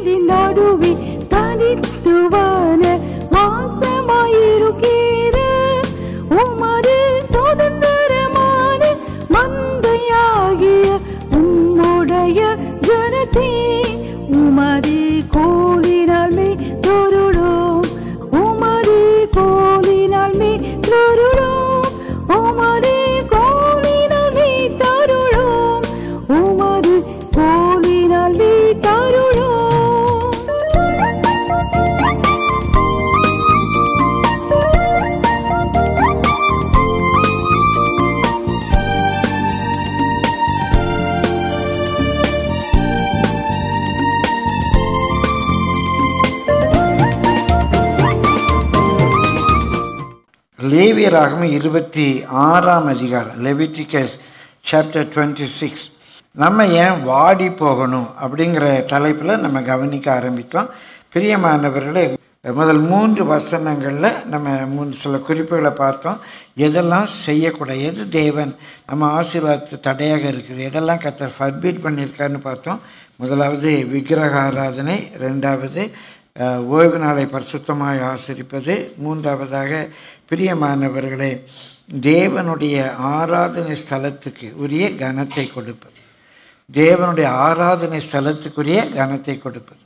கூட்டத்தின் நடுவே தனித்துவான வாசமாயிருக்கிற உமது சுதந்திரமான மந்தையாகிய உம்முடைய ஜனத்தே உமது கோலினால் மே தொருளோம் உமது கோலினால் மே தொருளோம் உமது கோலினால் மே தருளோம் உமது கோலினால் மே தருளோம். லேவியராகமம் 26ஆம் அதிகாரம், லெவிட்டிகஸ் சாப்டர் 26. நம்ம ஏன் வாடி போகணும் அப்படிங்கிற தலைப்பில் நம்ம கவனிக்க ஆரம்பித்தோம். பிரியமானவர்களே, முதல் 3 வசனங்களில் நம்ம சில குறிப்புகளை பார்த்தோம். எதெல்லாம் செய்யக்கூடாது, எது தேவன் நம்ம ஆசீர்வாதத்து தடையாக இருக்குது, எதெல்லாம் கர்த்தர் ஃபர்பீட் பண்ணியிருக்காருன்னு பார்த்தோம். முதலாவது விக்கிரக ஆராதனை, 2வது ஓய்வு நாளை பரிசுத்தமாய் ஆசரிப்பது, 3வதாக பிரியமானவர்களே தேவனுடைய ஆராதனை ஸ்தலத்துக்கு உரிய கனத்தை கொடுப்பது, தேவனுடைய ஆராதனை ஸ்தலத்துக்குரிய கனத்தை கொடுப்பது.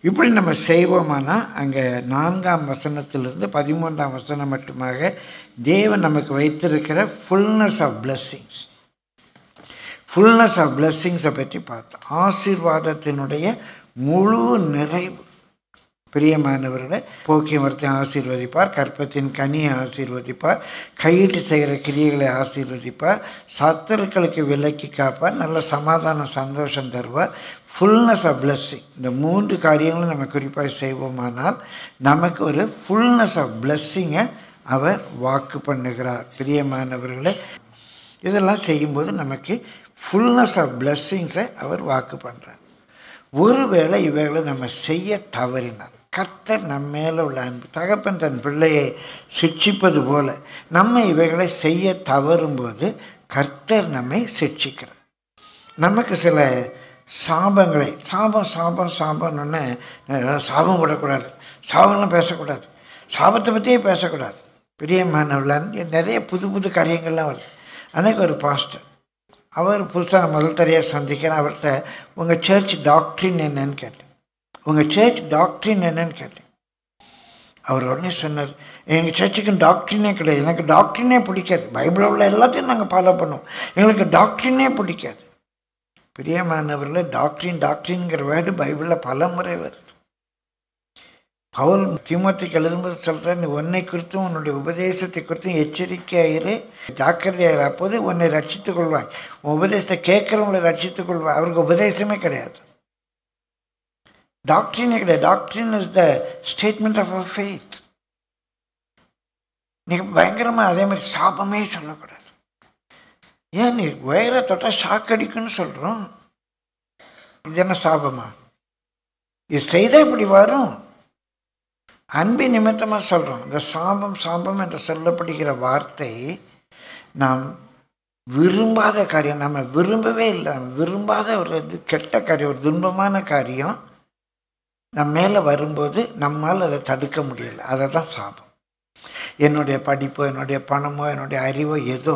இப்படி நம்ம செய்வோமானால் அங்கே 4ஆம் வசனத்திலிருந்து 13ஆம் வசனம் மட்டுமாக தேவன் நமக்கு வைத்திருக்கிற fullness of blessings, fullness of பிளெஸ்ஸிங்ஸை பற்றி பார்த்தோம். ஆசீர்வாதத்தினுடைய முழு நிறைவு. பிரியமானவர்களை போக்கிய மரத்தை ஆசீர்வதிப்பார், கற்பத்தின் கனியை ஆசீர்வதிப்பார், கையிட்டு செய்கிற கிரியைகளை ஆசீர்வதிப்பார், சத்துருக்களுக்கு விலக்கி காப்பார், நல்ல சமாதானம் சந்தோஷம் தருவார். ஃபுல்னஸ் ஆஃப் பிளெஸ்ஸிங், இந்த 3 காரியங்களும் நம்ம குறிப்பாக செய்வோமானால் நமக்கு ஒரு ஃபுல்னஸ் ஆஃப் பிளெஸ்ஸிங்கை அவர் வாக்கு பண்ணுகிறார். பிரியமானவர்களை இதெல்லாம் செய்யும்போது நமக்கு ஃபுல்னஸ் ஆஃப் பிளெஸ்ஸிங்ஸை அவர் வாக்கு பண்ணுறார். ஒருவேளை இவைகளை நம்ம செய்ய தவறினால் கர்த்தர் நம்ம மேலே உள்ள அன்பு, தகப்பன் தன் பிள்ளையை சிட்சிப்பது போல நம்ம இவைகளை செய்ய தவறும்போது கர்த்தர் நம்மை சிட்சிக்கிறார். நமக்கு சில சாபங்களை சாபம்னு சாபம் விடக்கூடாது, சாபம்லாம் பேசக்கூடாது, சாபத்தை பற்றியே பேசக்கூடாது. பிரியமானவர்களான நிறைய புது காரியங்கள்லாம் வருது. அன்றைக்கு ஒரு பாஸ்டர், அவர் புதுசாக முதல் தரையாக சந்திக்கிறேன். அவர்கிட்ட உங்கள் சர்ச் டாக்ட்ரின் என்னன்னு கேட்டேன், உங்கள் சர்ச் டாக்ட்ரின் என்னன்னு கேட்டேன். அவர் உடனே சொன்னார், எங்கள் சர்ச்சுக்கு டாக்ட்ரினே கிடையாது, எனக்கு டாக்ட்ரினே பிடிக்காது, பைபிளில் உள்ள எல்லாத்தையும் நாங்கள் ஃபாலோ பண்ணுவோம், எங்களுக்கு டாக்ட்ரினே பிடிக்காது. பிரியமானவரில் டாக்ட்ரின்ங்கிற வேர்டு பைபிளில் பல முறை வருது. பவுல் தீமோத்தேயுக்கு எழுதும்போது சொல்கிறார், நீ உன்னை குறித்தும் உன்னுடைய உபதேசத்தை குறித்தும் எச்சரிக்கையாயிரு, ஜாக்கிரதையாயிரு, அப்போது உன்னை ரட்சித்துக் கொள்வாய். உன் உபதேசத்தை கேட்குறவங்களை ரட்சித்துக் கொள்வாய். அவருக்கு உபதேசமே கிடையாது, டாக்ட்ரினே கிடையாது. Doctrine is the statement of our faith. நீ பயங்கரமாக அதே மாதிரி சாபமே சொல்லக்கூடாது. ஏன் நீ வயிறை தொட்டால் ஷாக் அடிக்குன்னு சொல்கிறோம், இது என்ன சாபமா? இது செய்தால் இப்படி வரும். அன்பின் நிமித்தமாக சொல்கிறோம். இந்த சாபம் என்று சொல்லப்படுகிற வார்த்தை நாம் விரும்பாத காரியம், நம்ம விரும்பவே இல்லை, நம்ம விரும்பாத ஒரு கெட்ட காரியம், ஒரு துன்பமான காரியம் நம்ம மேலே வரும்போது நம்மால் அதை தடுக்க முடியலை. அதை தான் சாபம். என்னுடைய படிப்போ என்னுடைய பணமோ என்னுடைய அறிவோ ஏதோ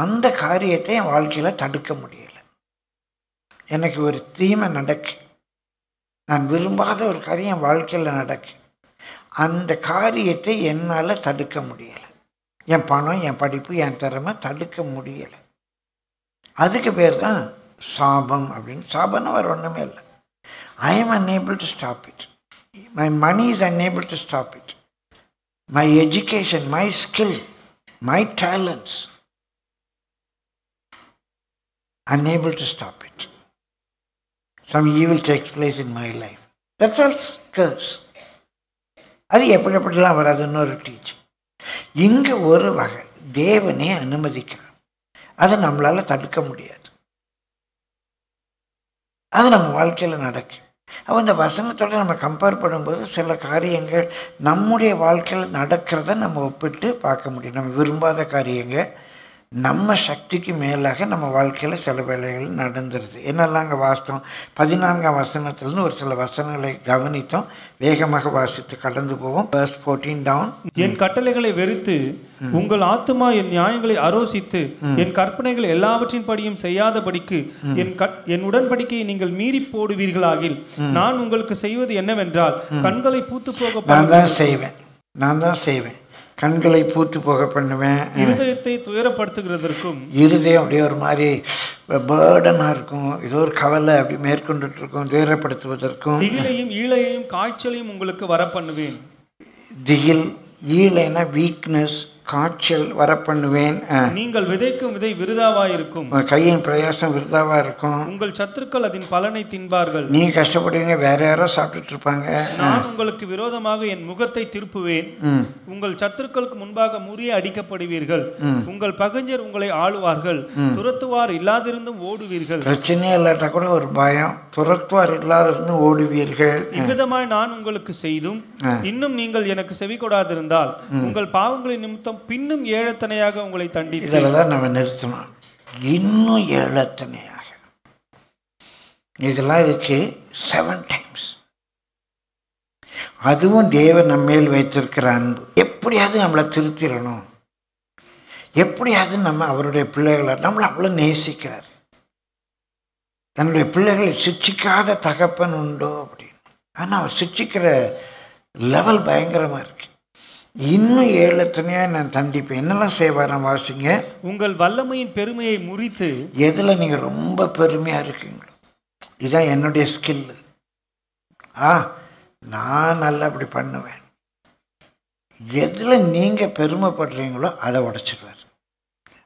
அந்த காரியத்தை என் வாழ்க்கையில் தடுக்க முடியலை. எனக்கு ஒரு தீமை நடக்கு, நான் விரும்பாத ஒரு காரியம் என் வாழ்க்கையில் நடக்கு, அந்த காரியத்தை என்னால் தடுக்க முடியலை. என் பணம், என் படிப்பு, என் திறமை தடுக்க முடியலை. அதுக்கு பேர் தான் சாபம். அப்படின்னு சாபம்னு வேறு ஒன்றுமே இல்லை. I am unable to stop it. My money is unable to stop it. My education, my skill, my talents unable to stop it. Some evil takes place in my life. That's all curse. அது எப்படிலாம் வராது. இன்னொரு teaching இங்கே ஒரு வகை தேவனே அனுமதிக்கிறார், அதை நம்மளால் தடுக்க முடியாது, அது நம்ம வாழ்க்கையில் நடக்கும். அப்போ இந்த வசனத்தோடு நம்ம கம்பேர் பண்ணும்போது சில காரியங்கள் நம்முடைய வாழ்க்கையில் நடக்கிறத நம்ம ஒப்பிட்டு பார்க்க முடியும். நம்ம விரும்பாத காரியங்கள், நம்ம சக்திக்கு மேலாக நம்ம வாழ்க்கையில் சில வேலைகள் நடந்துருது. என்னெல்லாம் அங்கே வாசித்தோம்? 14ஆம் வசனத்துலேருந்து ஒரு சில வசனங்களை கவனித்தோம். வேகமாக வாசித்து கடந்து போவோம். verse 14 down. என் கட்டளைகளை வெறுத்து உங்கள் ஆத்துமா என் நியாயங்களை அரோசித்து என் கற்பனைகள் எல்லாவற்றின் படியும் செய்யாதபடிக்கு என் உடன்படிக்கையை நீங்கள் மீறி போடுவீர்களாகில் நான் உங்களுக்கு செய்வது என்னவென்றால் கண்களை பூத்து போக நான் தான் செய்வேன். கண்களை பூத்து போக பண்ணுவேன். இருதயத்தை துயரப்படுத்துகிறதற்கும், இருதயம் அப்படியே ஒரு மாதிரி பேர்டனாக இருக்கும், ஏதோ ஒரு கவலை அப்படி மேற்கொண்டுட்டு இருக்கும், துயரப்படுத்துவதற்கும், திகிலையும் ஈழையையும் காய்ச்சலையும் உங்களுக்கு வர பண்ணுவேன். திகில், ஈழைனா வீக்னஸ், காய்ச்சல் வர பண்ணுவேன். நீங்கள் விதைக்கும் விதை விருதாவாயிருக்கும், கையின் பிரயாசம் விருதாவா இருக்கும். உங்கள் சத்துருக்கள் அதன் பலனை தின்பார்கள். நீங்க கஷ்டப்படுவீங்க, வேற யாரோ சாப்பிட்டுட்டு இருப்பாங்க. நான் உங்களுக்கு விரோதமாக என் முகத்தை திருப்புவேன். உங்கள் சத்துருக்களுக்கு முன்பாக முறிய அடிக்கப்படுவீர்கள். உங்கள் பகைஞர் உங்களை ஆளுவார்கள். துரத்துவார் இல்லாதிருந்தும் ஓடுவீர்கள். பிரச்சனையே இல்லாட்டா கூட ஒரு பயம், துரத்துவார் இல்லாதிருந்தும் ஓடுவீர்கள். இவ்விதமாய் நான் உங்களுக்கு செய்தும் இன்னும் நீங்கள் எனக்கு செவி கொடாதிருந்தால் உங்கள் பாவங்களின் நிமித்தம் பின்னும் ஏழத்தனையாக உங்களை தண்டித்து. இதில் தான் நம்ம நிறுத்தணும். இன்னும் ஏழத்தனையாக இதெல்லாம் இருக்கு 7 times. அதுவும் தேவன் நம்ம மேல் வைத்திருக்கிற அன்பு. எப்படியாவது நம்மளை திருத்திடணும், எப்படியாவது நம்ம அவருடைய பிள்ளைகளை நம்மளை அவ்வளோ நேசிக்கிறார். தன்னுடைய பிள்ளைகளை சிக்ஷிக்காத தகப்பன் உண்டோ அப்படின்னு. ஆனால் அவர் சிக்ஷிக்கிற லெவல் பயங்கரமாக இருக்கு. இன்னும் ஏழத்தனையாக நான் தண்டிப்பேன். என்னெல்லாம் செய்வாராம் வாசிங்க. உங்கள் வல்லமையின் பெருமையை முறித்து. எதில் நீங்கள் ரொம்ப பெருமையாக இருக்கீங்களோ, இதுதான் என்னுடைய ஸ்கில்லு, நான் நல்லா அப்படி பண்ணுவேன், எதில் நீங்கள் பெருமைப்படுறீங்களோ அதை உடைச்சிடுவார்.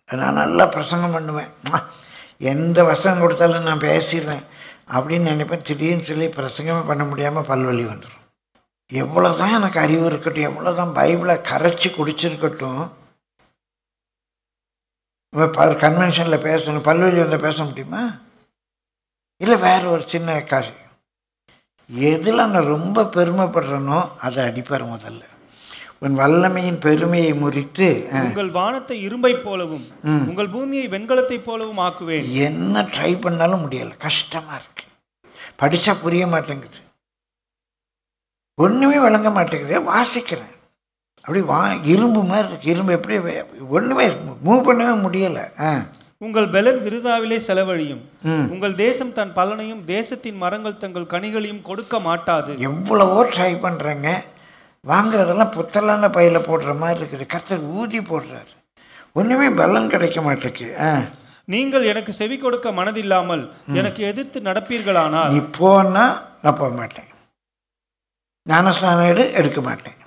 நான் நல்லா பிரசங்கம் பண்ணுவேன், எந்த வசனம் கொடுத்தாலும் நான் பேசிடுவேன் அப்படின்னு நினைப்பேன். திடீர்னு சொல்லி பிரசங்கமே பண்ண முடியாமல் பல்வலி வந்துடும். எவ்வளோதான் எனக்கு அறிவு இருக்கட்டும், எவ்வளோதான் பைபிளை கரைச்சி குடிச்சிருக்கட்டும், கன்வென்ஷனில் பேசணும், பல்வெளி வந்து பேச முடியுமா? இல்லை வேற ஒரு சின்ன காரியம். எதில் நான் ரொம்ப பெருமைப்படுறேனோ அதை அடிப்பார் முதல்ல. உன் வல்லமையின் பெருமையை முறித்து உங்கள் வானத்தை இரும்பை போலவும் உங்கள் பூமியை வெண்கலத்தை போலவும் ஆக்குவேன். என்ன ட்ரை பண்ணாலும் முடியலை, கஷ்டமாக இருக்கு, படித்தா புரிய மாட்டேங்குது, ஒன்றுமே வழங்க மாட்டேங்குது. வாசிக்கிறேன் அப்படி இரும்பு மாதிரி இருக்கு. இரும்பு எப்படி ஒன்றுமே மூவ் பண்ணவே முடியலை. உங்கள் பலன் விருதாவிலே செலவழியும். உங்கள் தேசம் தன் பலனையும் தேசத்தின் மரங்கள் தங்கள் கனிகளையும் கொடுக்க மாட்டாது. எவ்வளவோ ட்ரை பண்ணுறேங்க, வாங்குறதெல்லாம் புத்தலான பையில் போடுற மாதிரி இருக்குது. கர்த்தர் ஊதி போடுறாரு, ஒன்றுமே பலன் கிடைக்க மாட்டேக்கு. நீங்கள் எனக்கு செவி கொடுக்க மனதில்லாமல் எனக்கு எதிர்த்து நடப்பீர்களானால். நீ போனால் நான் போக மாட்டேன், ஞானஸ்நானம் எடுக்க மாட்டேன்,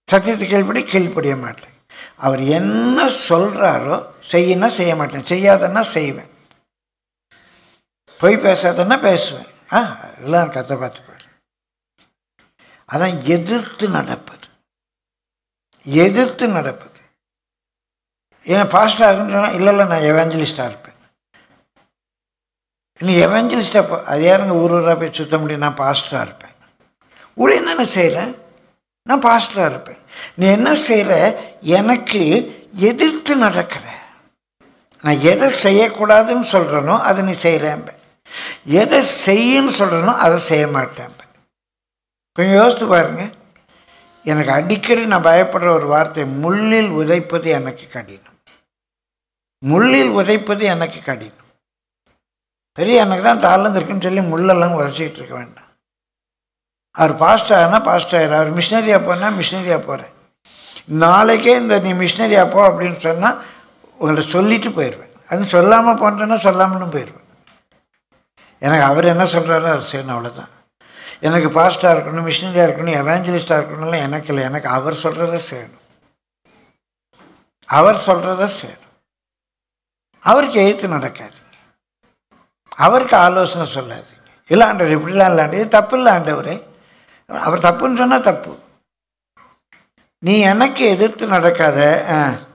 சத்தியத்தை கீழ்ப்படிய மாட்டேன். அவர் என்ன சொல்கிறாரோ செய்யனா செய்ய மாட்டேன், செய்யாதன்னா செய்வேன், பொய் பேசாதன்னா பேசுவேன். எல்லாம் கதை பார்த்துக்குவார். அதான் எதிர்த்து நடப்பது, எதிர்த்து நடப்பது. ஏன்னா பாஸ்டர் ஆகுன்னு சொன்னால் இல்லை நான் எவாஞ்சலிஸ்டாக இருப்பேன். நீ எவாஞ்சலிஸ்டாக அது யாருங்க ஊராக போய் சுத்த முடியும்? நான் பாஸ்டராக இருப்பேன். ஊழியம் என்ன செய்கிறேன்? நான் பாஸ்டராக இருப்பேன். நீ என்ன செய்கிற? எனக்கு எதிர்த்து நடக்கிற. நான் எதை செய்யக்கூடாதுன்னு சொல்கிறேனோ அதை நீ செய்கிறேன், எதை செய்யன்னு சொல்கிறேனோ அதை செய்ய மாட்டேன். கொஞ்சம் யோசித்து பாருங்க. எனக்கு அடிக்கடி நான் பயப்படுற ஒரு வார்த்தை, முள்ளில் உதைப்பது எனக்கு கடினம். முள்ளில் உதைப்பது எனக்கு கடினம். பெரிய எனக்கு தான் தாளந்து இருக்குன்னு சொல்லி முள்ளெல்லாம் உதைச்சிக்கிட்டு இருக்க வேண்டாம். அவர் பாஸ்டர் ஆனால் பாஸ்டர், அவர் மிஷினரியாக போனால் மிஷினரியாக போகிறேன். நாளைக்கே இந்த நீ மிஷினரியாக போ அப்படின்னு சொன்னால் உங்களை சொல்லிட்டு போயிடுவேன். அது சொல்லாமல் போன்றேன்னா சொல்லாமலும் போயிடுவேன். எனக்கு அவர் என்ன சொல்கிறாரோ அது செய்யணும், அவ்வளோதான். எனக்கு பாஸ்டாக இருக்கணும், மிஷினரியாக இருக்கணும், எவாஞ்சலிஸ்டாக இருக்கணும்லாம் எனக்கு இல்லை. எனக்கு அவர் சொல்கிறத செய்யணும், அவர் சொல்கிறத செய்யணும். அவருக்கு எழுத்து நடக்காது, அவருக்கு ஆலோசனை சொல்லாதீங்க. இல்லை ஆண்டவர் இப்படிலாம் இல்லாண்டு, இது தப்பு இல்லை ஆண்டவரே, அவர் தப்புன்னு சொன்னால் தப்பு. நீ எனக்கு எதிர்த்து நடக்காத.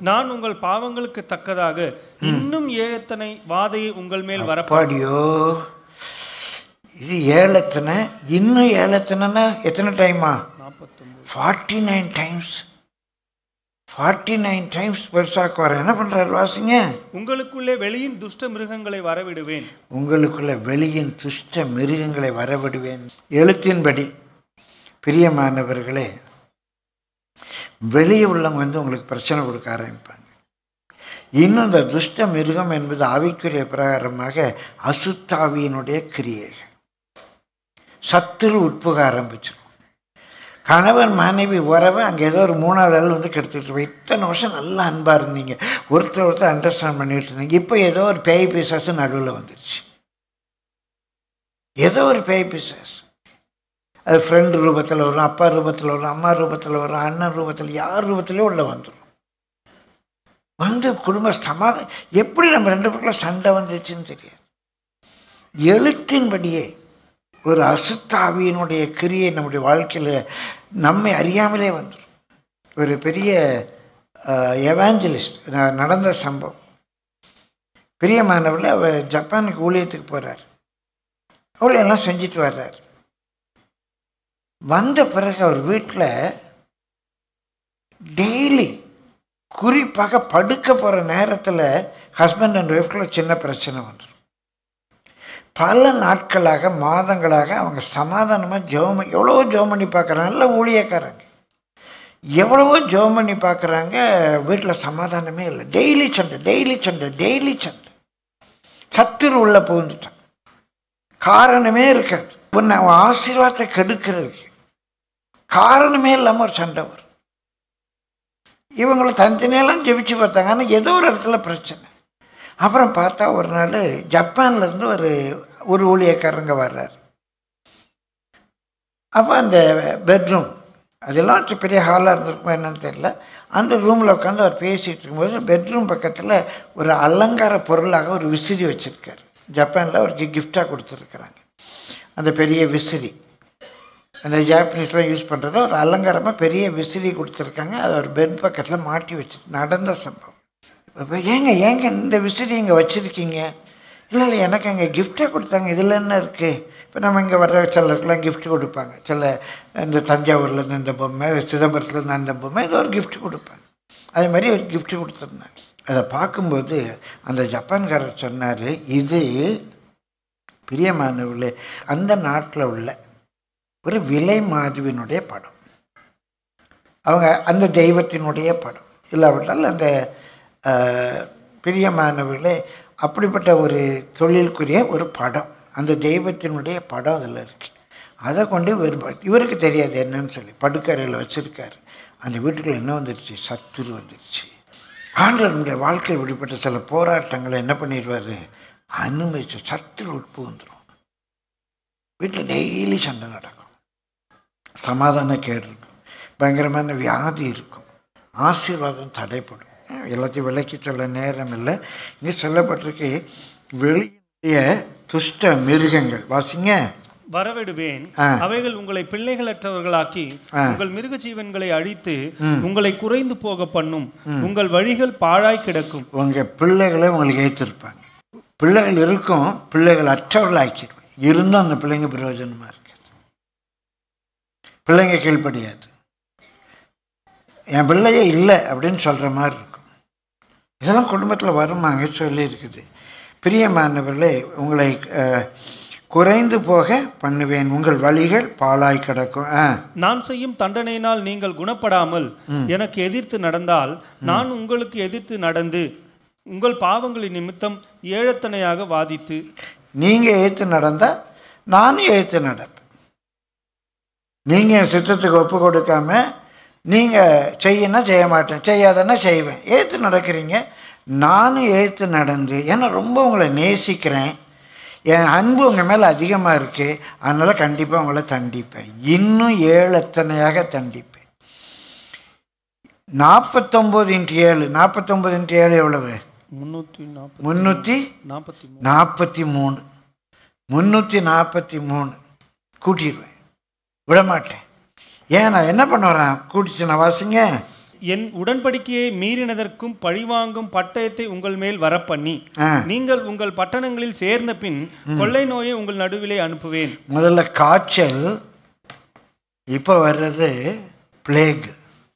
நான் உங்கள் பாவங்களுக்கு தக்கதாக இன்னும் ஏழத்தனை வாதையை உங்கள் மேல் வரப்பாடியோ. இது ஏழத்தனை, இன்னும் ஏழத்தனைன்னா எத்தனை டைமா? 49 49 times. 49 டைம்ஸ் பெருசாக்குவார். என்ன பண்ணுறாரு வாசிங்க? உங்களுக்குள்ளே வெளியின் துஷ்ட மிருகங்களை வரவிடுவேன். உங்களுக்குள்ள வெளியின் துஷ்ட மிருகங்களை வரவிடுவேன். எழுத்தின்படி பிரியமானவர்களே, வெளியே உள்ளவங்க வந்து உங்களுக்கு பிரச்சனை கொடுக்க ஆரம்பிப்பாங்க. இன்னும் இந்த துஷ்ட மிருகம் என்பது ஆவிக்குரிய பிரகாரமாக அசுத்தாவியினுடைய கிரியைகள். சத்துரு உட்புக ஆரம்பிச்சிடும். கணவன் மனைவி உறவை அங்கே ஏதோ ஒரு 3வது ஆள் வந்து கெடுத்துட்டு இத்தனை வருஷம் நல்லா அன்பாக இருந்தீங்க, ஒருத்தர் அண்டர்ஸ்டாண்ட் பண்ணிட்டு இருந்தீங்க. இப்போ ஏதோ ஒரு பேய் பிசாசு நடுவில் வந்துடுச்சு. ஏதோ ஒரு பேய் பிசாசு, அது ஃப்ரெண்டு ரூபத்தில் வரும், அப்பா ரூபத்தில் வரும், அம்மா ரூபத்தில் வரும், அண்ணன் ரூபத்தில், யார் ரூபத்திலே உள்ள வந்துடும். வந்து குடும்ப சமாதானம் எப்படி நம்ம 2 பேருக்குள்ள சண்டை வந்துச்சுன்னு தெரியாது. எழுத்தின்படியே ஒரு அசுத்தாவியினுடைய கிரியை நம்முடைய வாழ்க்கையில் நம்மை அறியாமலே வந்துடும். ஒரு பெரிய எவாஞ்சலிஸ்ட் நடந்த சம்பவம். பிரியமானவர்கள் அவர் ஜப்பானுக்கு ஊழியத்துக்கு போகிறார். ஊழியெல்லாம் செஞ்சுட்டு வர்றார். வந்த பிறகு அவர் வீட்டில் டெய்லி, குறிப்பாக படுக்க போகிற நேரத்தில் ஹஸ்பண்ட் அண்ட் ஒய்ஃப்குள்ள சின்ன பிரச்சனை வந்துடும். பல நாட்களாக, மாதங்களாக அவங்க சமாதானமாக எவ்வளவோ ஜெபம் பண்ணி பார்க்குறாங்க. நல்ல ஊழியக்காரங்க, எவ்வளவோ ஜெபம் பண்ணி பார்க்குறாங்க. வீட்டில் சமாதானமே இல்லை. டெய்லி சண்டை, டெய்லி சண்டை, டெய்லி சண்டை. சத்துரு உள்ளே புகுந்துட்டான். காரணமே இருக்காது. ஒன்று அவன் ஆசீர்வாதத்தை கெடுக்கிறதுக்கு காரணமே இல்லாமல் ஒரு சண்டை வரும். இவங்களை தனித்தனியெல்லாம் ஜெபிச்சு பார்த்தாங்க, ஆனால் ஏதோ ஒரு இடத்துல பிரச்சனை. அப்புறம் பார்த்தா ஒரு நாள் ஜப்பான்லேருந்து ஒரு ஊழியக்காரங்க வர்றார். அப்போ அந்த பெட்ரூம், அதெல்லாம் பெரிய ஹாலாக இருந்திருக்குமா என்னன்னு தெரியல, அந்த ரூமில் உட்காந்து அவர் பேசிகிட்டு இருக்கும்போது பெட்ரூம் பக்கத்தில் ஒரு அலங்கார பொருளாக ஒரு விசிறி வச்சுருக்கார். ஜப்பானில் அவருக்கு கிஃப்டாக கொடுத்துருக்குறாங்க. அந்த பெரிய விசிறி, அந்த ஜாப்பனீஸ்லாம் யூஸ் பண்ணுறத ஒரு அலங்காரமாக பெரிய விசிறி கொடுத்துருக்காங்க. அதை ஒரு பெட் பக்கத்தில் மாட்டி வச்சு நடந்த சம்பவம். இப்போ ஏங்க இந்த விசிறி இங்கே வச்சுருக்கீங்க? இல்லை எனக்கு அங்கே கிஃப்டாக கொடுத்தாங்க, இதில் என்ன இருக்குது? இப்போ நம்ம இங்கே வர்ற சிலருக்குலாம் கிஃப்ட் கொடுப்பாங்க. சில இந்த தஞ்சாவூர்லேருந்து இந்த பொம்மை, சிதம்பரத்துலேருந்து அந்த பொம்மை, ஏதோ ஒரு கிஃப்ட் கொடுப்பாங்க. அதே மாதிரி ஒரு கிஃப்ட் கொடுத்துருந்தாங்க. அதை பார்க்கும்போது அந்த ஜப்பான்காரர் சொன்னார், இது பிரியமானவர்களே அந்த நாட்டில் உள்ள ஒரு விலை மாதுவினுடைய படம், அவங்க அந்த தெய்வத்தினுடைய படம். இல்லாவிட்டால் அந்த பிரியமானவர்களே அப்படிப்பட்ட ஒரு தொழிலுக்குரிய ஒரு படம், அந்த தெய்வத்தினுடைய படம் அதில் இருக்குது. அதை கொண்டு இவருக்கு தெரியாது என்னன்னு சொல்லி படுக்கறையில் வச்சுருக்காரு. அந்த வீட்டுக்குள்ள என்ன வந்துடுச்சு? சத்துரு வந்துடுச்சு. ஆண்டவனுடைய வாழ்க்கையில் விடுபட்ட சில போராட்டங்களை என்ன பண்ணிடுவார்? அனுமதிச்சு சத்துரு உட்பு வந்துடும். வீட்டில் டெய்லி சண்டை நடக்கும், சமாதான கேடு இருக்கும், பயங்கரமான வியாதி இருக்கும், ஆசீர்வாதம் தடைப்படும். எல்லாத்தையும் விலைக்கு சொல்ல நேரம் இல்லை. இங்கே சொல்லப்பட்டிருக்கு, வெளிய துஷ்ட மிருகங்கள் வாசிங்க வரவிடுவேன், அவைகள் உங்களை பிள்ளைகளற்றவர்களாக்கி உங்கள் மிருக ஜீவன்களை அழித்து உங்களை குறைந்து போக பண்ணும், உங்கள் வழிகள் பாழாய் கிடக்கும். உங்க பிள்ளைகளை உங்களுக்கு ஏற்றிருப்பாங்க. பிள்ளைகள் இருக்கும், பிள்ளைகள் அற்றவர்கள் ஆக்கிடுவாங்க. இருந்தும் அந்த பிள்ளைங்க பிரயோஜனமா இருக்கு. பிள்ளைங்க கீழ்ப்படியாது. என் பிள்ளையே இல்லை அப்படின்னு சொல்ற மாதிரி இருக்கும். இதெல்லாம் குடும்பத்தில் வருமாங்க சொல்லி இருக்குது. பிரியமானவர்களே, உங்களை குறைந்து போக பண்ணுவேன், உங்கள் வழிகள் பாழாய் கிடக்கும். நான் செய்யும் தண்டனையினால் நீங்கள் குணப்படாமல் எனக்கு எதிர்த்து நடந்தால் நான் உங்களுக்கு எதிர்த்து நடந்து உங்கள் பாவங்களின் நிமித்தம் ஏழத்தனையாக வாதித்து. நீங்கள் எதிர்த்து நடந்தால் நானும் எதிர்த்து நடப்பேன். நீங்கள் சித்தத்துக்கு ஒப்பு கொடுக்காம நீங்கள் செய்யனா செய்ய மாட்டேன், செய்யாதன்னா செய்வேன். எதிர்த்து நடக்கிறீங்க, நானும் எதிர்த்து நடந்து, ஏன்னா ரொம்ப உங்களை நேசிக்கிறேன், என் அன்பு உங்கள் மேலே அதிகமாக இருக்குது, அதனால் கண்டிப்பாக உங்களை தண்டிப்பேன். இன்னும் 7 எத்தனையாக தண்டிப்பேன். 49x7, 49x7 எவ்வளவு? 343. 343 கூட்டிடுவேன், விடமாட்டேன். ஏன் நான் என்ன பண்ணுறேன்? கூட்டிச்சு நான் வாசிங்க. என் உடன்படிக்கையை மீறினதற்கும் பழிவாங்கும் பட்டயத்தை உங்கள் மேல் வரப்பண்ணி நீங்கள் உங்கள் பட்டணங்களில் சேர்ந்த பின் கொள்ளை நோயை உங்கள் நடுவிலே அனுப்புவேன். முதல்ல காய்ச்சல், இப்போ வர்றது பிளேக்,